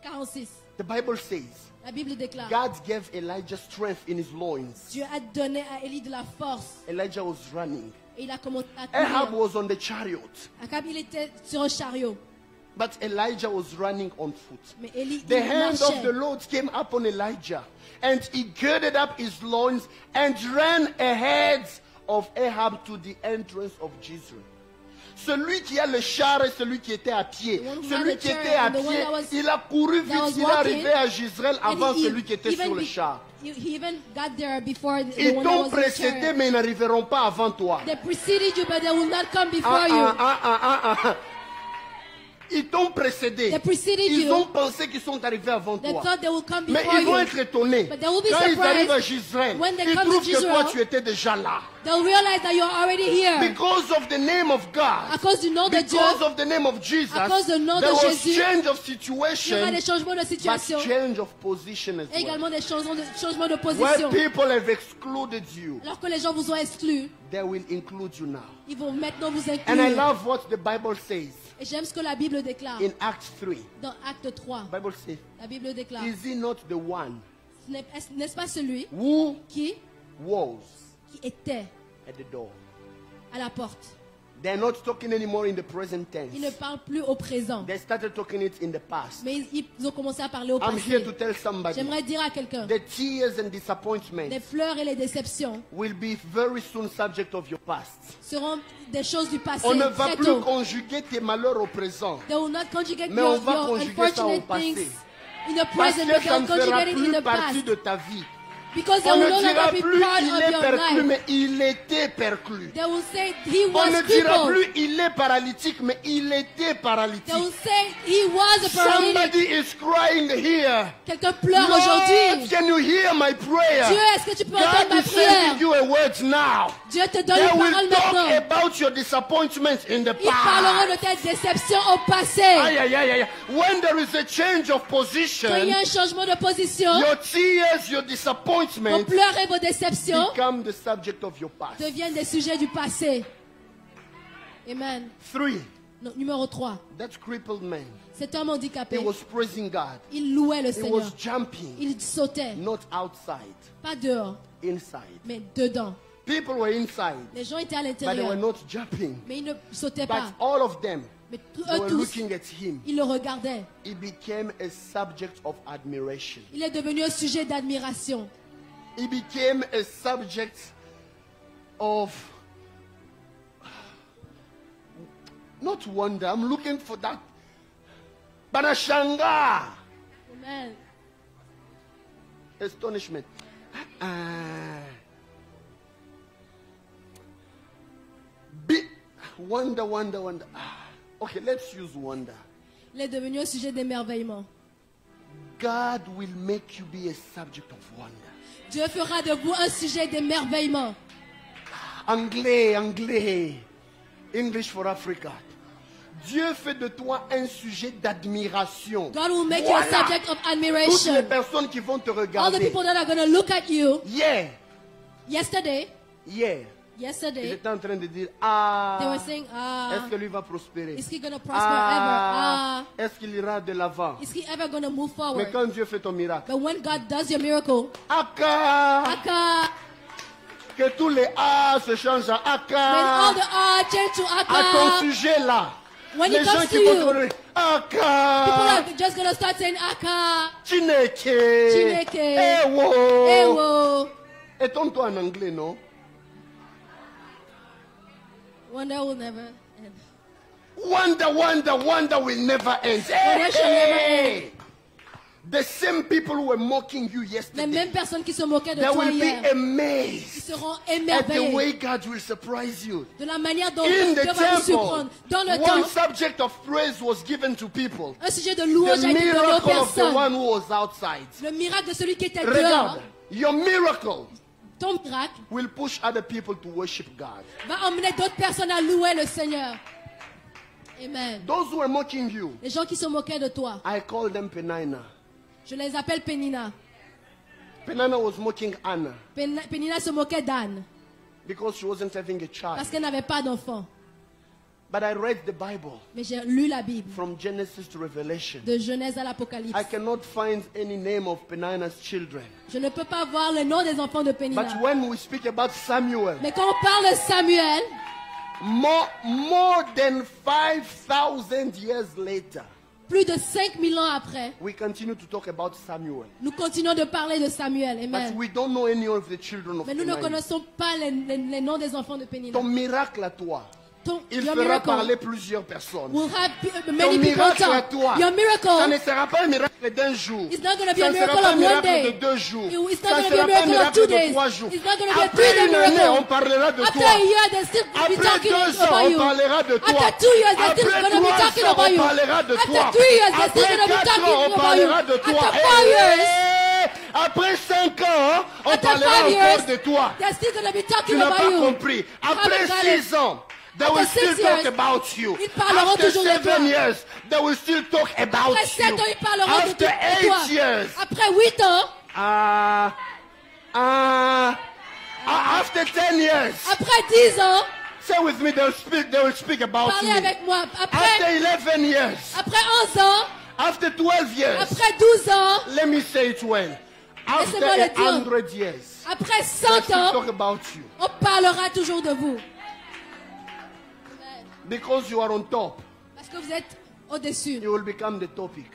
46. The Bible says, La Bible déclare, God gave Elijah strength in his loins. Dieu a donné à Élie de la force. Elijah was running. Et il a commencé à Ahab courir. was on the chariot. Akab, il était sur un chariot. But Elijah was running on foot. Mais Élie, The il hand of marchait. the Lord came upon Elijah, and he girded up his loins and ran ahead of Ahab to the entrance of Jezreel. Celui qui a le char et celui qui était à pied. The one who Celui had the qui chariot était à and the one pied, that was- il a couru that was vite, il est walking. arrivé à Jezreel And avant he- celui qui était even sur le be- char. He even got there before the Ils one that t'ont was in the précédé, chariot. mais ils n'arriveront pas avant toi. They preceded you, but they will not come before you. Ils t'ont précédé. They preceded Ils you. ont pensé qu'ils sont arrivés avant They toi. thought they will come Mais before ils vont you. être étonnés. But they will be Quand ils surprised arrivent à Jezreel, when they ils come to trouvent que toi Jezreel. tu étais déjà là. They'll realize that you're already here. Because of the name of À God. cause du nom de Dieu, Because of the name of Jesus. À cause du nom de There was Jésus, change of il y situation. aura des changements de But situation. change of position as Et well. également des changements de Where position. people have excluded you, Alors que les gens vous ont exclus, they will include you now. ils vont maintenant vous And I inclure. love what the Bible says Et j'aime ce que la Bible déclare. in Acts 3. Dans Acte 3, The Bible says, la Bible déclare, is he not the one n'est-ce pas celui who qui was était at the door? à la porte? They're not talking anymore in the present tense. Ils ne parlent plus au présent. They started talking it in the past. Mais ils ont commencé à parler au I'm here to passé. tell somebody J'aimerais dire à quelqu'un, the tears and disappointments les pleurs et les déceptions will be very soon subject of your past. seront des choses du passé. On ne va très plus tôt. conjuguer tes malheurs au présent. They will not conjugate Mais on your, va your conjuguer ça au unfortunate passé. things in the Parce present, que but ça they'll ne fera conjugate it in plus the partie past. de ta vie. Because they On will ne no dira longer be plus part il of est your perclus, life. mais il était perclus. They will say he On was ne dira crippled. plus il est paralytique, mais il était paralytique. They will say he was a paralytic. Somebody is crying here. Quelqu'un pleure Lord, aujourd'hui. can you hear my prayer? Dieu, est-ce que tu peux entendre God ma is sending prière? you a word now. Dieu te donne They une parole will talk maintenant. about your disappointments in the Ils parleront past. de tes déceptions au passé. Aïe, aïe, aïe, aïe. When there is a change of position, Quand il y a un changement de position, your tears, your vos disappointments pleurs et vos déceptions become the subject of your past. deviennent des sujets du passé. Amen. 3. Non, numéro 3. That crippled man, Cet homme he handicapé, was praising God. il louait le He Seigneur. was jumping, Il sautait. not outside, Pas dehors, inside. mais dedans. People were inside, Les gens étaient à but they were l'intérieur, not jumping. mais ils ne sautaient But pas. all of them, Mais they were eux tous, looking at him. ils le regardaient. He became a subject of admiration. Il est devenu un sujet d'admiration. He became a subject of not wonder. I'm looking for that. Banashanga. Amen. Astonishment. Wonder, wonder, wonder. Okay, let's use wonder. Il est devenu un sujet d'émerveillement. God will make you be a subject of wonder. Dieu fera de vous un sujet d'émerveillement. Anglais, anglais. English for Africa. Dieu fait de toi un sujet d'admiration. God will make you a subject of Toutes les admiration. personnes qui vont te All the regarder. people that are going to look at you. Yeah, Yesterday, ils yesterday, étaient en train de dire, they were ah, saying, est-ce que lui va prospérer? is he going to prosper Ah, ever? est-ce qu'il ira de l'avant? Is he ever going to move Mais forward? quand Dieu fait ton miracle, But when God does your miracle, Aka, Aka, que tous les A se changent en when all the Aka, change to à ton Aka, sujet là. when Les it gens comes qui to vont you, te dire, people Aka, are just going to start saying Aka, Chineke, Chineke, Ewo. Ewo. Étonne-toi en anglais, non? Wonder will never end. Wonder, wonder, wonder will never end. Wonder shall never Hey! The same people who were mocking you Les yesterday, mêmes personnes qui se moquaient de they toi will be hier, ils amazed seront at the émerveillés way God will surprise you. de la manière dont In Dieu the va vous temple, surprendre. Dans le one temple, subject of praise was given to people. un sujet de The louange a été donné aux miracle of the personnes. one who was outside. Le miracle de celui qui était dehors, Regarde, your miracle ton miracle, will push other people to worship God. va emmener d'autres personnes à louer le Seigneur. Amen. Those who are mocking you, Les gens qui se moquaient de toi, I call them Penina. je les appelle Penina. Penina was mocking Anna Penina se moquait d'Anne because she wasn't having a child. parce qu'elle n'avait pas d'enfant. But I read the Bible Mais j'ai lu la Bible, from Genesis to Revelation. de Genèse à l'Apocalypse. I cannot find any name of Penina's children. Je ne peux pas voir le nom des enfants de But Penina. when we speak about Samuel, Mais quand on parle de Samuel, more than 5,000 years later, plus de 5000 ans après, we continue to talk about Samuel. nous continuons de parler de Samuel. But Amen. we don't know any of the children of Mais nous ne Penina. connaissons pas les noms des enfants de Penina. Ton miracle à toi, il Your fera miracle parler plusieurs personnes. will have Ton many people miracle à talk. toi, Your ça miracle ne sera pas un miracle d'un jour. is not going to be Ça a ne sera miracle pas un of one miracle day. de 2 jours. It's Ça not ne going to be sera a pas un miracle of miracle 2 de days. 3 jours. It's not going to be a Après 3-day une année, on miracle. parlera de After toi. a year, they still will be Après talking 2 ans, about on you. parlera de toi. After 2 years, they're still Après going to be 3 talking ans, about on you. parlera de toi. After 3 years, they're still Après going to be 4 ans, talking on about you. parlera de toi. After 4 years, Après 5 ans, on after parlera 5 encore years, de toi. they're still going to be Tu talking n'as about pas you. compris. Après haven't got it. 6 ans, they After will 6 still talk years, about you. ils parleront After toujours de 7 toi. years, they will still talk about Après 7 you. ans, ils parleront de After toi. 8 years, Après 8 ans, after 10 years, après 10 ans, say with me, they will speak about parlez me. avec moi. After Après 11 years, 11 ans, after 12 years, après 12 ans, let me say it well. After Laissez-moi le dire. 100 years, après they 100 still ans, talk about you. on parlera toujours de vous. Because you are on top, Parce que vous êtes au-dessus. you will become the topic.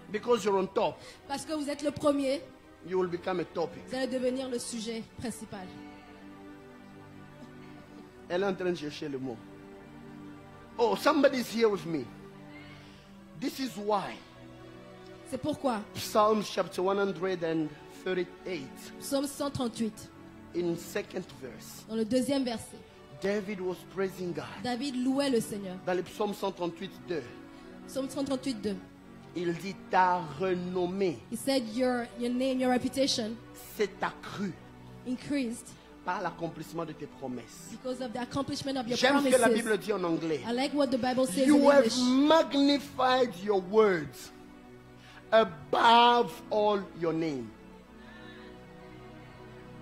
Because you're on top, Parce que vous êtes le premier, you will become a topic. vous allez devenir le sujet principal. Elle est en train de chercher le mot. Oh, somebody's here with me. This is why. C'est pourquoi, Psalms chapter 138, Psaume 138, in second verse, dans le deuxième verset, David was praising God. David louait le Seigneur. Dans le psaume 138, 2, Psaume 138, 2. il dit ta renommée He said, your name, your reputation s'est accrue increased par l'accomplissement de tes promesses. because of the accomplishment of your J'aime ce que la promises. Bible dit en anglais. I like what the Bible says in You have English. magnified your words above all your name.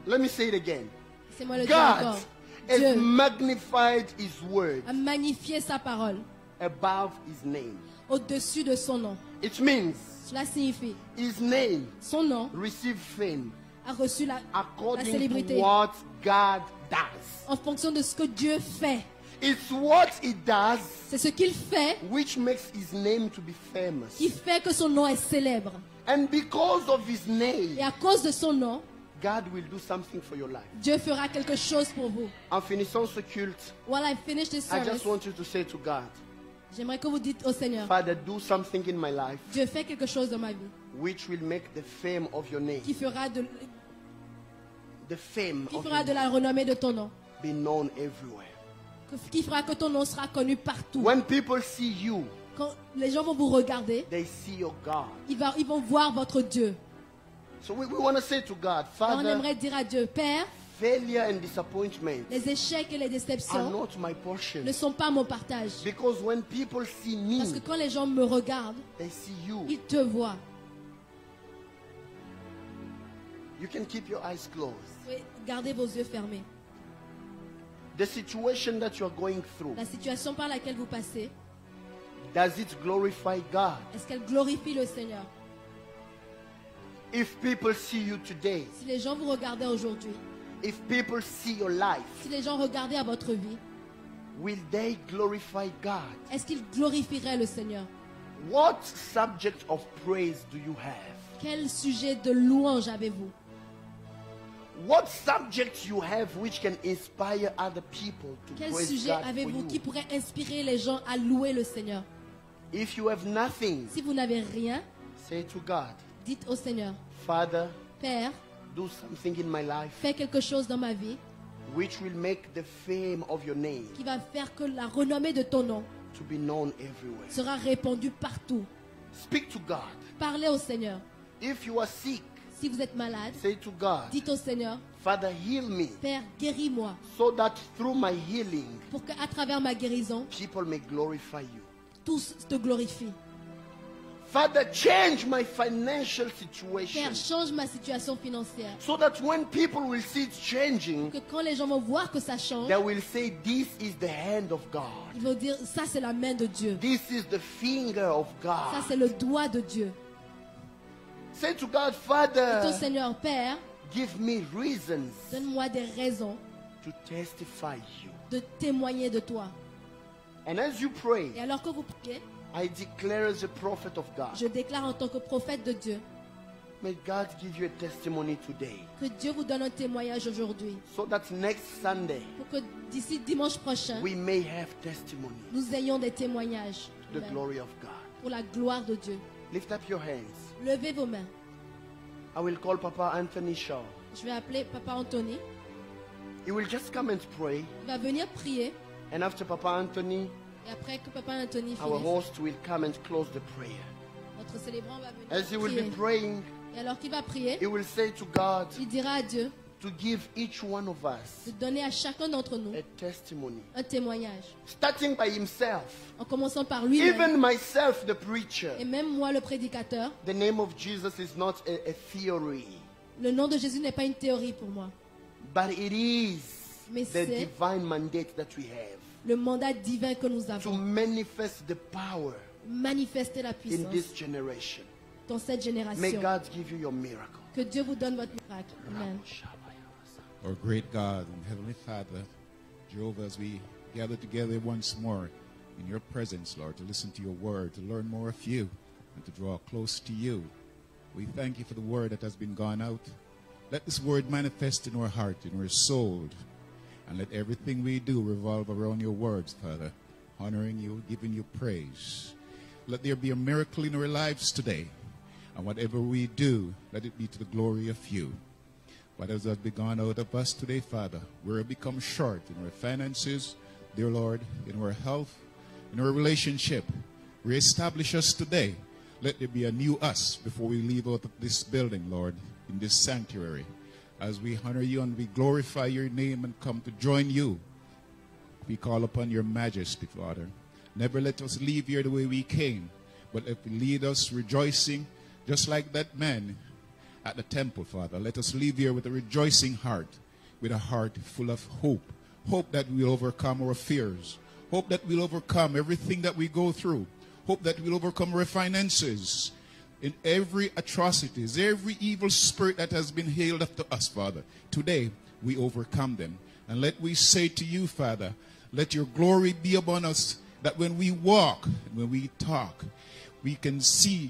Let me say it again. Laissez-moi le dire God encore. has Dieu magnified his word a magnifié sa parole above his name. au-dessus de son nom. It means Cela signifie, his name son nom receive fame a reçu la according to célébrité what God does. en fonction de ce que Dieu fait. It's what he does C'est ce qu'il fait which makes his name to be famous. qui fait que son nom est célèbre. And because of his name, Et à cause de son nom, God will do something for your life. Dieu fera quelque chose pour vous. En finissant ce culte, While I finish this I service, just want you to say to God, j'aimerais que vous dites au Seigneur, Father, do something in my life Dieu fait quelque chose dans ma vie which will make the fame of your name, qui fera de your la renommée de ton nom, be known everywhere. qui fera que ton nom sera connu partout. When people see you, Quand les gens vont vous regarder, they see your God. ils vont voir votre Dieu. So we want to say to God, On Father, aimerait dire à Dieu, Père, failure and disappointment les échecs et les are déceptions not my portion. ne sont pas mon partage. Because when people see Parce que me, quand les gens me regardent, they see you. ils te voient. You can keep your eyes closed. Vous pouvez garder vos yeux fermés. The situation that you are going through, La situation par laquelle vous passez, does it glorify God? est-ce qu'elle glorifie le Seigneur? If people see you today, Si les gens vous regardaient aujourd'hui, if people see your life, si les gens regardaient à votre vie, will they glorify God? est-ce qu'ils glorifieraient le Seigneur? What subject of praise do you have? Quel sujet de louange avez-vous? What subject you have which can inspire other people to Quel praise sujet God for avez-vous qui you? pourrait inspirer les gens à louer le Seigneur? If you have nothing, Si vous n'avez rien, say to God, dites au Seigneur, Father, Père, do something in my life fais quelque chose dans ma vie which will make the fame of your name qui va faire que la renommée de ton nom to be known everywhere. sera répandue partout. Speak to God. Parlez au Seigneur. If you are sick, Si vous êtes malade, say to God, dites au Seigneur, Father, heal me Père, guéris-moi, so that through my healing, pour qu'à travers ma guérison, people may glorify you. tous te glorifient. Father, change my financial situation Père, change ma situation financière. so that when people will see it changing, Que quand les gens vont voir que ça change, they will say, this is the hand of God. ils vont dire, ça c'est la main de Dieu. This is the finger of Ça God. c'est le doigt de Dieu. Say to God, Dites au Father, Seigneur, Père, give me reasons donne-moi des raisons to testify you. de témoigner de toi. And as you pray, Et alors que vous priez, I declare as a prophet of God, je déclare en tant que prophète de Dieu may God give you a testimony today, que Dieu vous donne un témoignage aujourd'hui. so that next Sunday Pour que d'ici dimanche prochain, we may have testimony nous ayons des témoignages to the glory of God. pour la gloire de Dieu. Lift up your hands. Levez vos mains. I will call Papa Anthony Shaw. Je vais appeler Papa Anthony. He will just come and pray, Il va venir prier. and after Papa Anthony, Et après que Papa Anthony our finisse, host will come and close the prayer. notre célébrant va venir As he will be prier. praying, Et alors qu'il va prier, he will say to God il dira à Dieu to give each one of us de donner à chacun d'entre nous a testimony, un témoignage. starting by himself. En commençant par lui. Even myself, the preacher, Et même moi, le prédicateur, the name of Jesus is not a theory, le nom de Jésus n'est pas une théorie pour moi. but it is Mais the c'est divine mandate that we have le mandat divin que nous to avons. manifest the power Manifester la in puissance this generation. dans cette May génération. God give you your miracle. Que Dieu vous donne votre miracle. Amen. Our great God and Heavenly Father, Jehovah, as we gathered together once more in your presence, Lord, to listen to your word, to learn more of you, and to draw close to you. We thank you for the word that has been gone out. Let this word manifest in our heart, in our soul, and let everything we do revolve around your words, Father, honoring you, giving you praise. Let there be a miracle in our lives today, and whatever we do, let it be to the glory of you. Whatever has been gone out of us today, Father, where we become short in our finances, dear Lord, in our health, in our relationship, reestablish us today. Let there be a new us before we leave out of this building, Lord, in this sanctuary. As we honor you and we glorify your name and come to join you, we call upon your majesty, Father. Never let us leave here the way we came, but if you lead us rejoicing, just like that man at the temple, Father. Let us leave here with a rejoicing heart, with a heart full of hope. Hope that we'll overcome our fears. Hope that we'll overcome everything that we go through. Hope that we'll overcome our finances. In every atrocities, every evil spirit that has been hailed up to us, Father. Today, we overcome them. And let we say to you, Father, let your glory be upon us, that when we walk, when we talk, we can see,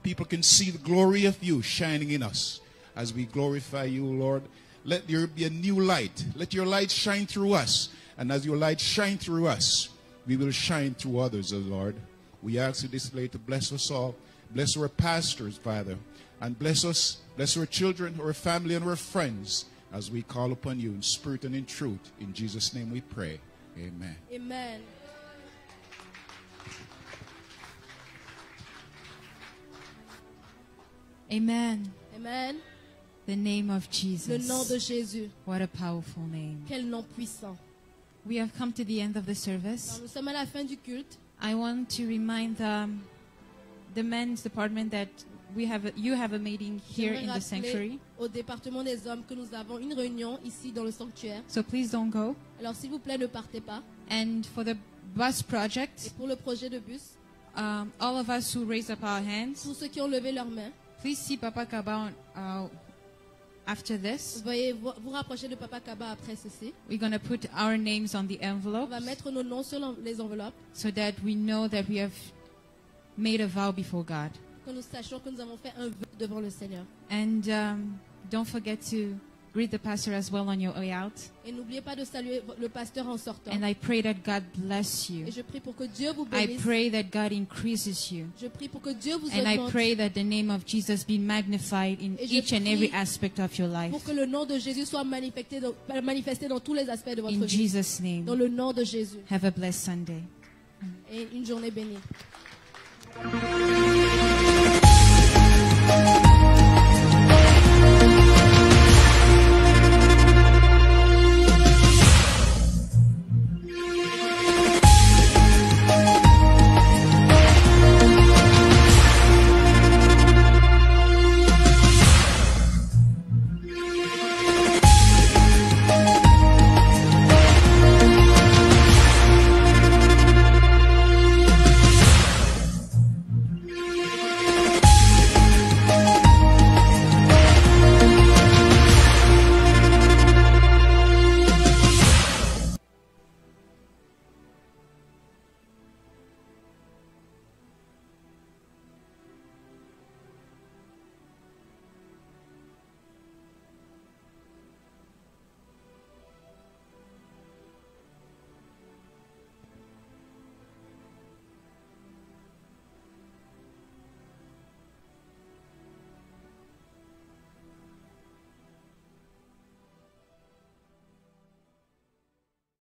people can see the glory of you shining in us as we glorify you, Lord. Let there be a new light. Let your light shine through us. And as your light shine through us, we will shine through others, O Lord. We ask you this day to bless us all. Bless our pastors, Father. And bless us, bless our children, our family, and our friends as we call upon you in spirit and in truth. In Jesus' name we pray. Amen. Amen. Amen. Amen. The name of Jesus. Le nom de Jésus. What a powerful name. Quel nom puissant. We have come to the end of the service. Alors, nous sommes à la fin du culte. I want to remind the men's department that you have a meeting here in the sanctuary. Au département des hommes que nous avons une réunion ici dans le sanctuaire. So please don't go. Alors s'il vous plaît, ne partez pas. And for the bus Et project, pour le projet de bus, all of us who raised up our hands, tous ceux qui ont levé leurs mains, please see Papa Kaba after this. veuillez vous rapprocher de Papa Kaba après ceci. We're going to put our names on the On envelope va mettre nos noms sur les enveloppes, so that we know that we have made a vow before God. que nous sachions que nous avons fait un vœu devant le Seigneur. And don't forget to greet the pastor as well on your way out. Et n'oubliez pas de saluer le pasteur en sortant. And I pray that God bless you. Et je prie pour que Dieu vous I bénisse. pray that God increases you. Je prie pour que Dieu vous And I augmente. pray that the name of Jesus be magnified in Et je each and every prie aspect of your life. pour que le nom de Jésus soit manifesté dans tous les aspects de votre In vie. Jesus' name. Dans le nom de Jésus. Have a blessed Sunday. Et une journée bénie.